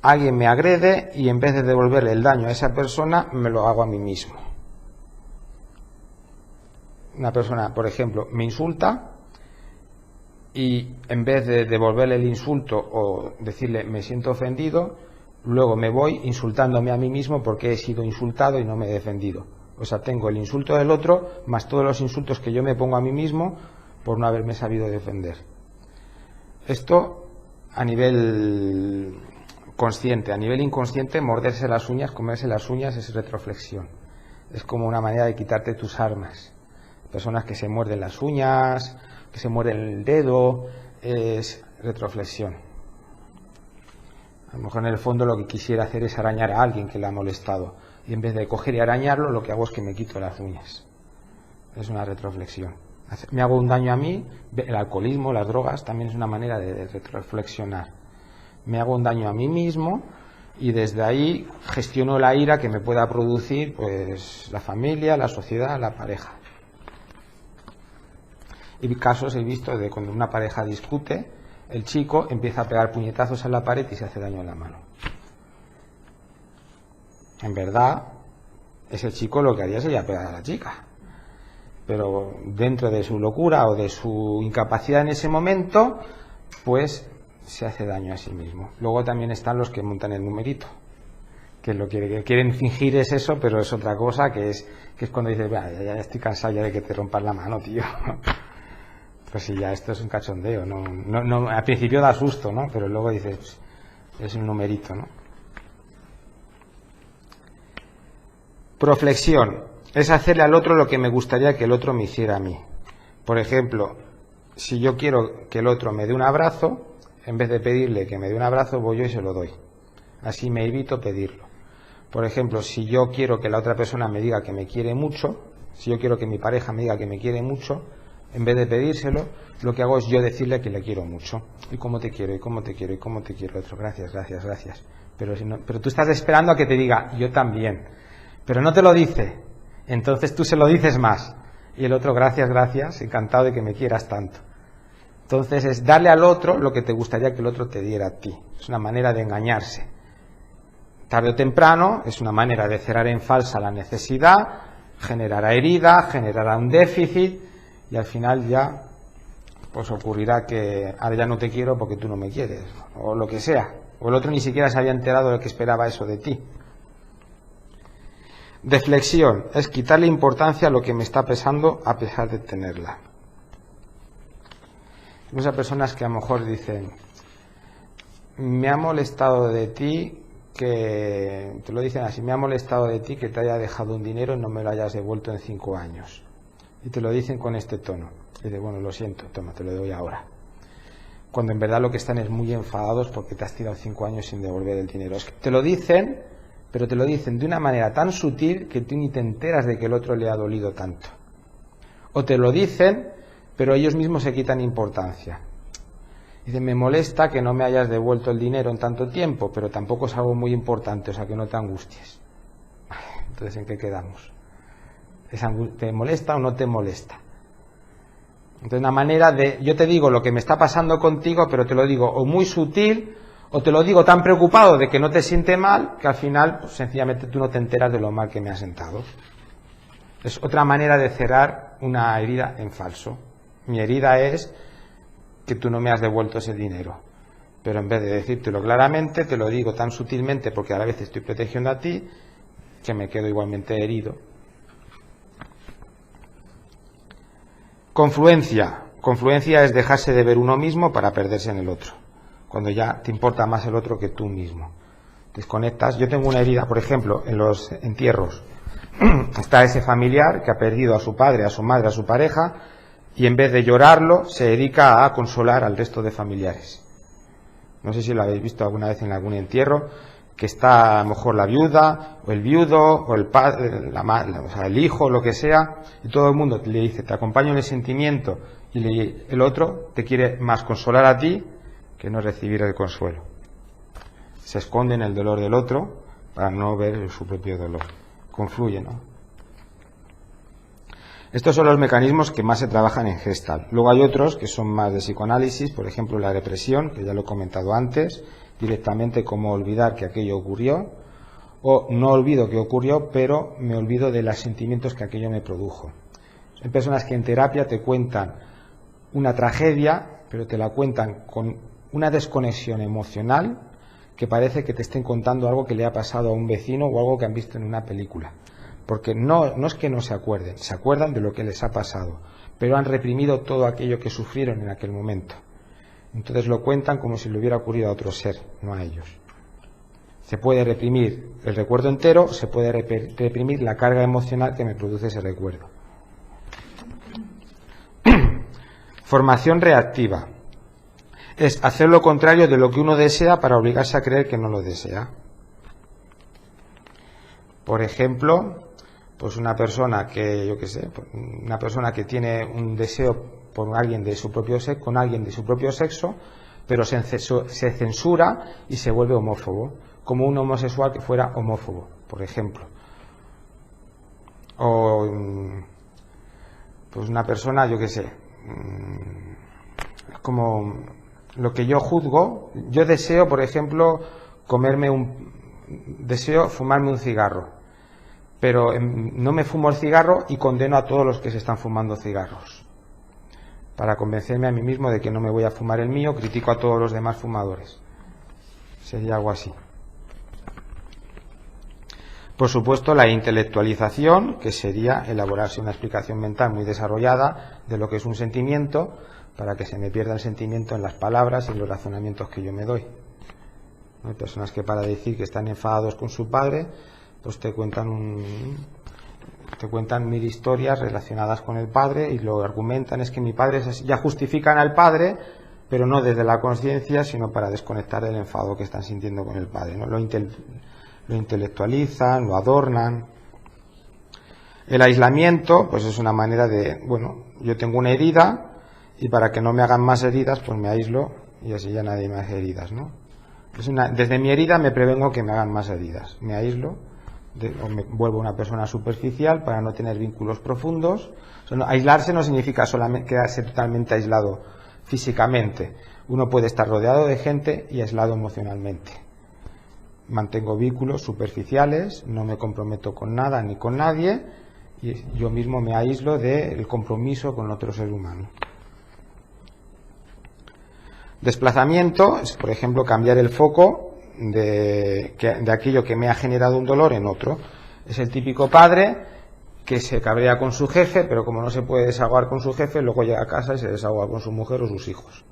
alguien me agrede y en vez de devolverle el daño a esa persona, me lo hago a mí mismo. Una persona, por ejemplo, me insulta y en vez de devolverle el insulto o decirle me siento ofendido, luego me voy insultándome a mí mismo porque he sido insultado y no me he defendido. O sea, tengo el insulto del otro más todos los insultos que yo me pongo a mí mismo por no haberme sabido defender. Esto a nivel consciente. A nivel inconsciente, morderse las uñas, comerse las uñas es retroflexión. Es como una manera de quitarte tus armas. Personas que se muerden las uñas, que se muerden el dedo, es retroflexión. A lo mejor en el fondo lo que quisiera hacer es arañar a alguien que le ha molestado. Y en vez de coger y arañarlo, lo que hago es que me quito las uñas. Es una retroflexión. Me hago un daño a mí. El alcoholismo, las drogas, también es una manera de retroflexionar. Me hago un daño a mí mismo y desde ahí gestiono la ira que me pueda producir pues la familia, la sociedad, la pareja. Y casos he visto de cuando una pareja discute, el chico empieza a pegar puñetazos en la pared y se hace daño en la mano. En verdad, ese chico lo que haría sería pegar a la chica. Pero dentro de su locura o de su incapacidad en ese momento, pues se hace daño a sí mismo. Luego también están los que montan el numerito, que lo que quieren fingir es eso, pero es otra cosa, que es cuando dices, ya estoy cansado ya de que te rompas la mano, tío. Pues sí, ya esto es un cachondeo, no, al principio da susto, ¿no? Pero luego dices, es un numerito, ¿no? Proflexión es hacerle al otro lo que me gustaría que el otro me hiciera a mí. Por ejemplo, si yo quiero que el otro me dé un abrazo, en vez de pedirle que me dé un abrazo, voy yo y se lo doy. Así me evito pedirlo. Por ejemplo, si yo quiero que la otra persona me diga que me quiere mucho, si yo quiero que mi pareja me diga que me quiere mucho, en vez de pedírselo, lo que hago es yo decirle que le quiero mucho. Y cómo te quiero, y cómo te quiero, y cómo te quiero. Otro, gracias, gracias, gracias. Pero tú estás esperando a que te diga, yo también. Pero no te lo dice. Entonces tú se lo dices más. Y el otro, gracias, gracias, encantado de que me quieras tanto. Entonces es darle al otro lo que te gustaría que el otro te diera a ti. Es una manera de engañarse. Tarde o temprano es una manera de cerrar en falsa la necesidad, generará herida, generará un déficit y al final ya pues ocurrirá que ahora ya no te quiero porque tú no me quieres o lo que sea. O el otro ni siquiera se había enterado de que esperaba eso de ti. Deflexión es quitarle importancia a lo que me está pesando a pesar de tenerla. Muchas personas que a lo mejor dicen, me ha molestado de ti que, te lo dicen así, me ha molestado de ti que te haya dejado un dinero y no me lo hayas devuelto en 5 años. Y te lo dicen con este tono. Y dices, bueno, lo siento, toma, te lo doy ahora. Cuando en verdad lo que están es muy enfadados porque te has tirado 5 años sin devolver el dinero. Es que te lo dicen, pero te lo dicen de una manera tan sutil que tú ni te enteras de que el otro le ha dolido tanto. O te lo dicen, pero ellos mismos se quitan importancia. Dicen, me molesta que no me hayas devuelto el dinero en tanto tiempo, pero tampoco es algo muy importante, o sea que no te angusties. Entonces, ¿en qué quedamos? ¿Te molesta o no te molesta? Entonces, una manera de, yo te digo lo que me está pasando contigo, pero te lo digo o muy sutil, o te lo digo tan preocupado de que no te siente mal, que al final, pues, sencillamente tú no te enteras de lo mal que me has sentado. Es otra manera de cerrar una herida en falso. Mi herida es que tú no me has devuelto ese dinero. Pero en vez de decírtelo claramente, te lo digo tan sutilmente porque a la vez estoy protegiendo a ti, que me quedo igualmente herido. Confluencia. Confluencia es dejarse de ver uno mismo para perderse en el otro. Cuando ya te importa más el otro que tú mismo. Desconectas. Yo tengo una herida, por ejemplo, en los entierros. Está ese familiar que ha perdido a su padre, a su madre, a su pareja, y en vez de llorarlo, se dedica a consolar al resto de familiares. No sé si lo habéis visto alguna vez en algún entierro, que está a lo mejor la viuda, o el viudo, o el padre, o sea, el hijo, lo que sea, y todo el mundo le dice, te acompaño en el sentimiento, y el otro te quiere más consolar a ti que no recibir el consuelo. Se esconde en el dolor del otro para no ver su propio dolor. Confluye, ¿no? Estos son los mecanismos que más se trabajan en Gestalt. Luego hay otros que son más de psicoanálisis, por ejemplo la represión, que ya lo he comentado antes, directamente cómo olvidar que aquello ocurrió, o no olvido que ocurrió, pero me olvido de los sentimientos que aquello me produjo. Hay personas que en terapia te cuentan una tragedia pero te la cuentan con una desconexión emocional que parece que te estén contando algo que le ha pasado a un vecino o algo que han visto en una película. Porque no es que no se acuerdan de lo que les ha pasado, pero han reprimido todo aquello que sufrieron en aquel momento. Entonces lo cuentan como si le hubiera ocurrido a otro ser, no a ellos. Se puede reprimir el recuerdo entero, se puede reprimir la carga emocional que me produce ese recuerdo. Formación reactiva. Es hacer lo contrario de lo que uno desea para obligarse a creer que no lo desea. Por ejemplo, pues una persona que, una persona que tiene un deseo por alguien de su propio sexo, con alguien de su propio sexo, pero se censura y se vuelve homófobo, como un homosexual que fuera homófobo, por ejemplo. O pues una persona, como lo que yo juzgo, yo deseo, por ejemplo, deseo fumarme un cigarro, pero no me fumo el cigarro y condeno a todos los que se están fumando cigarros. Para convencerme a mí mismo de que no me voy a fumar el mío, critico a todos los demás fumadores. Sería algo así. Por supuesto, la intelectualización, que sería elaborarse una explicación mental muy desarrollada de lo que es un sentimiento, para que se me pierda el sentimiento en las palabras y en los razonamientos que yo me doy. Hay personas que para decir que están enfadados con su padre, pues te cuentan 1000 historias relacionadas con el padre y lo argumentan, es que mi padre es así. Ya justifican al padre, pero no desde la conciencia, sino para desconectar del enfado que están sintiendo con el padre, ¿no? Lo intelectualizan, lo adornan. El aislamiento, pues es una manera de, yo tengo una herida y para que no me hagan más heridas, pues me aíslo y así ya nadie me hace heridas, ¿no? Desde mi herida me prevengo que me hagan más heridas. Me aíslo o me vuelvo una persona superficial para no tener vínculos profundos. Aislarse no significa solamente quedarse totalmente aislado físicamente. Uno puede estar rodeado de gente y aislado emocionalmente. Mantengo vínculos superficiales, no me comprometo con nada ni con nadie y yo mismo me aíslo del compromiso con otro ser humano. Desplazamiento es, por ejemplo, cambiar el foco de aquello que me ha generado un dolor en otro. Es el típico padre que se cabrea con su jefe, pero como no se puede desahogar con su jefe, luego llega a casa y se desahoga con su mujer o sus hijos.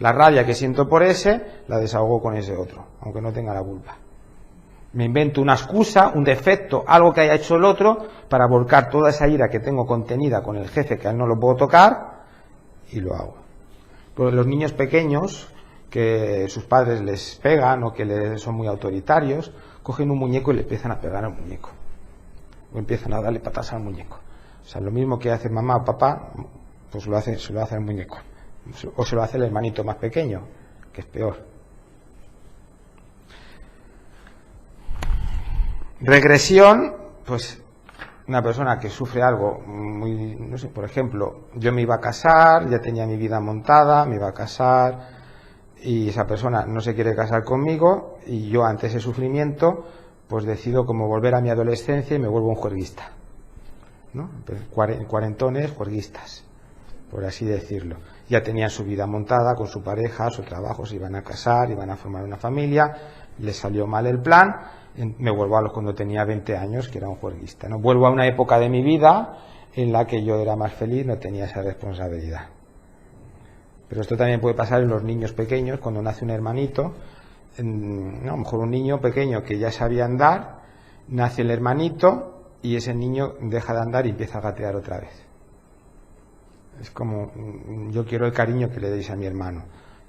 La rabia que siento por ese, la desahogo con ese otro, aunque no tenga la culpa. Me invento una excusa, un defecto, algo que haya hecho el otro, para volcar toda esa ira que tengo contenida con el jefe, que a él no lo puedo tocar, y lo hago. Pero los niños pequeños, que sus padres les pegan o que son muy autoritarios, cogen un muñeco y le empiezan a pegar al muñeco. O empiezan a darle patas al muñeco. O sea, lo mismo que hace mamá o papá, pues se lo hace al muñeco. O se lo hace el hermanito más pequeño, que es peor. Regresión, pues una persona que sufre algo muy, por ejemplo, yo me iba a casar, ya tenía mi vida montada, me iba a casar y esa persona no se quiere casar conmigo y yo ante ese sufrimiento pues decido como volver a mi adolescencia y me vuelvo un juerguista, ¿no? Cuarentones juerguistas, por así decirlo. Ya tenían su vida montada con su pareja, su trabajo, se iban a casar, iban a formar una familia, les salió mal el plan. Me vuelvo a cuando tenía 20 años, que era un juerguista, ¿no? Vuelvo a una época de mi vida en la que yo era más feliz, no tenía esa responsabilidad. Pero esto también puede pasar en los niños pequeños, cuando nace un hermanito, a lo mejor un niño pequeño que ya sabía andar, nace el hermanito y ese niño deja de andar y empieza a gatear otra vez. Es como, yo quiero el cariño que le deis a mi hermano.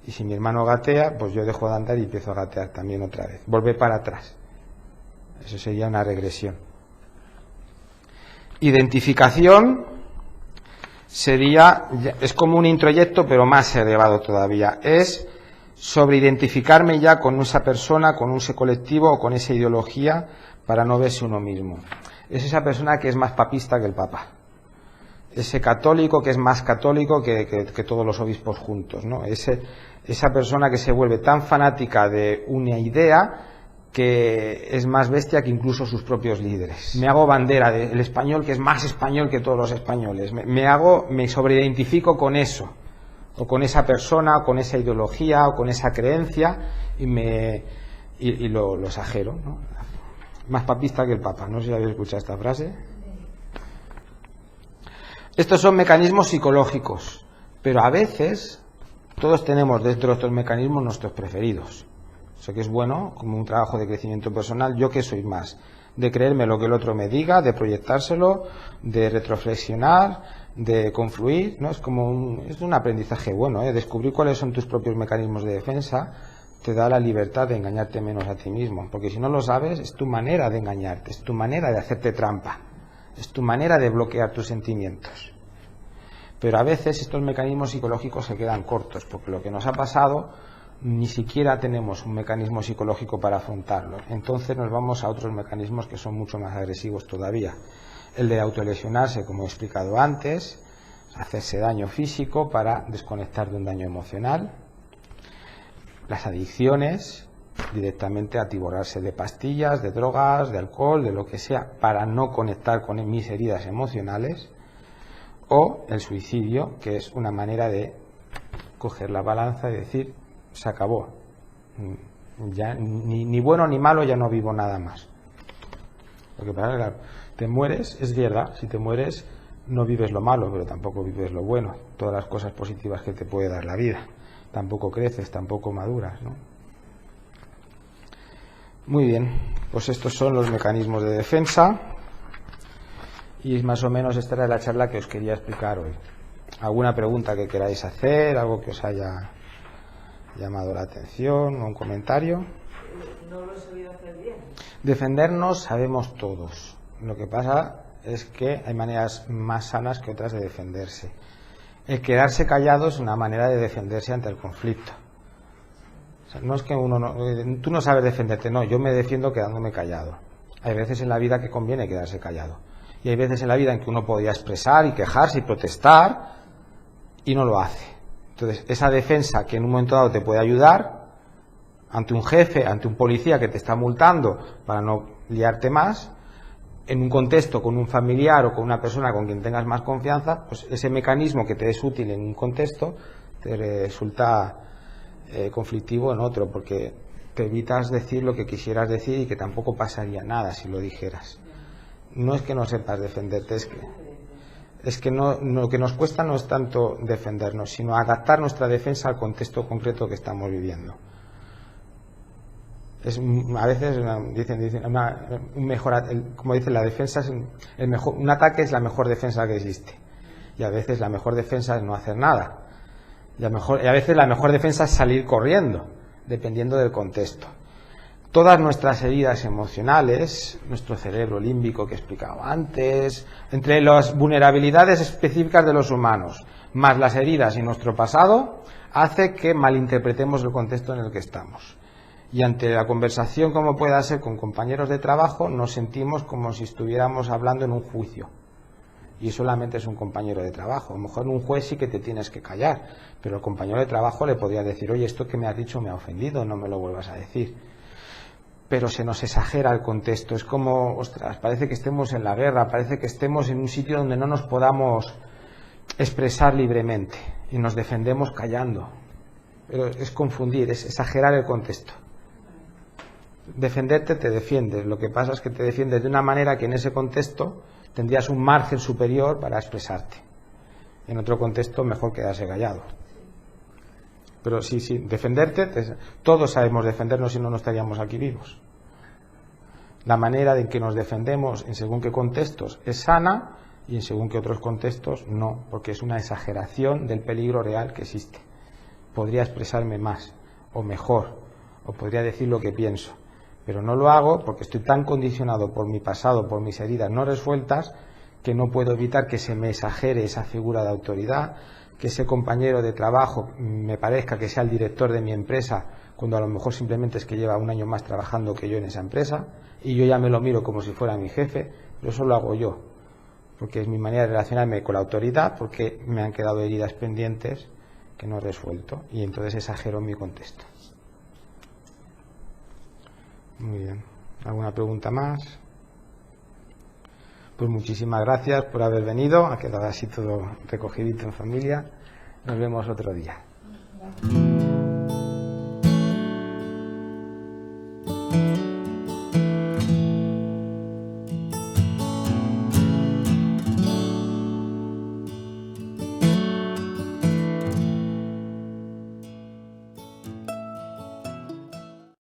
Y si mi hermano gatea, pues yo dejo de andar y empiezo a gatear también otra vez. Volver para atrás. Eso sería una regresión. Identificación es como un introyecto, pero más elevado todavía. Es sobre identificarme ya con esa persona, con ese colectivo o con esa ideología para no verse uno mismo. Es esa persona que es más papista que el Papa. Ese católico que es más católico que todos los obispos juntos, ¿no? Esa persona que se vuelve tan fanática de una idea que es más bestia que incluso sus propios líderes. Me hago bandera del español que es más español que todos los españoles. Me sobreidentifico con eso. o con esa persona, o con esa ideología, o con esa creencia, y lo exagero, ¿no? Más papista que el Papa. No sé si habéis escuchado esta frase. Estos son mecanismos psicológicos, pero a veces todos tenemos dentro de estos mecanismos nuestros preferidos. Eso que es bueno, como un trabajo de crecimiento personal. ¿Yo qué soy más? De creerme lo que el otro me diga, de proyectárselo, de retroflexionar, de confluir, ¿no? Es como es un aprendizaje bueno, ¿eh? Descubrir cuáles son tus propios mecanismos de defensa te da la libertad de engañarte menos a ti mismo, porque si no lo sabes, es tu manera de engañarte, es tu manera de hacerte trampa, es tu manera de bloquear tus sentimientos. Pero a veces estos mecanismos psicológicos se quedan cortos, porque lo que nos ha pasado ni siquiera tenemos un mecanismo psicológico para afrontarlo. Entonces nos vamos a otros mecanismos que son mucho más agresivos todavía. El de autolesionarse, como he explicado antes, hacerse daño físico para desconectar de un daño emocional. Las adicciones, directamente atiborrarse de pastillas, de drogas, de alcohol, de lo que sea, para no conectar con mis heridas emocionales. O el suicidio, que es una manera de coger la balanza y decir, se acabó, ya ni bueno ni malo, ya no vivo nada más. Lo que pasa es que te mueres, es verdad, si te mueres no vives lo malo, pero tampoco vives lo bueno, todas las cosas positivas que te puede dar la vida. Tampoco creces, tampoco maduras, ¿no? Muy bien, pues estos son los mecanismos de defensa y más o menos esta era la charla que os quería explicar hoy. ¿Alguna pregunta que queráis hacer? ¿Algo que os haya llamado la atención? ¿Un comentario? No lo he sabido hacer bien. Defendernos sabemos todos. Lo que pasa es que hay maneras más sanas que otras de defenderse. El quedarse callado es una manera de defenderse ante el conflicto. O sea, no es que tú no sabes defenderte, no, yo me defiendo quedándome callado. Hay veces en la vida que conviene quedarse callado. Y hay veces en la vida en que uno podría expresar y quejarse y protestar y no lo hace. Entonces, esa defensa que en un momento dado te puede ayudar ante un jefe, ante un policía que te está multando para no liarte más, en un contexto con un familiar o con una persona con quien tengas más confianza, pues ese mecanismo que te es útil en un contexto te resulta conflictivo en otro, porque te evitas decir lo que quisieras decir y que tampoco pasaría nada si lo dijeras. No es que no sepas defenderte, es que lo que nos cuesta no es tanto defendernos, sino adaptar nuestra defensa al contexto concreto que estamos viviendo. A veces dicen como dicen, la defensa es un ataque es la mejor defensa que existe, y a veces la mejor defensa es no hacer nada, y a veces la mejor defensa es salir corriendo, dependiendo del contexto. Todas nuestras heridas emocionales, nuestro cerebro límbico que he explicado antes, entre las vulnerabilidades específicas de los humanos, más las heridas y nuestro pasado, hace que malinterpretemos el contexto en el que estamos. Y ante la conversación, como pueda ser con compañeros de trabajo, nos sentimos como si estuviéramos hablando en un juicio. Y solamente es un compañero de trabajo. A lo mejor en un juez sí que te tienes que callar, pero el compañero de trabajo le podría decir, oye, esto que me has dicho me ha ofendido, no me lo vuelvas a decir. Pero se nos exagera el contexto. Es como, ostras, parece que estemos en la guerra, parece que estemos en un sitio donde no nos podamos expresar libremente y nos defendemos callando. Pero es confundir, es exagerar el contexto. Defenderte te defiendes, lo que pasa es que te defiendes de una manera que en ese contexto tendrías un margen superior para expresarte. En otro contexto mejor quedarse callado. Pero sí, defenderte, todos sabemos defendernos, si no, no estaríamos aquí vivos. La manera en que nos defendemos en según qué contextos es sana y en según qué otros contextos no, porque es una exageración del peligro real que existe. Podría expresarme más o mejor, o podría decir lo que pienso, pero no lo hago porque estoy tan condicionado por mi pasado, por mis heridas no resueltas, que no puedo evitar que se me exagere esa figura de autoridad, que ese compañero de trabajo me parezca que sea el director de mi empresa, cuando a lo mejor simplemente es que lleva un año más trabajando que yo en esa empresa, y yo ya me lo miro como si fuera mi jefe, pero eso lo hago yo, porque es mi manera de relacionarme con la autoridad, porque me han quedado heridas pendientes que no he resuelto, y entonces exagero mi contexto. Muy bien. ¿Alguna pregunta más? Pues muchísimas gracias por haber venido, ha quedado así todo recogidito en familia, Nos vemos otro día.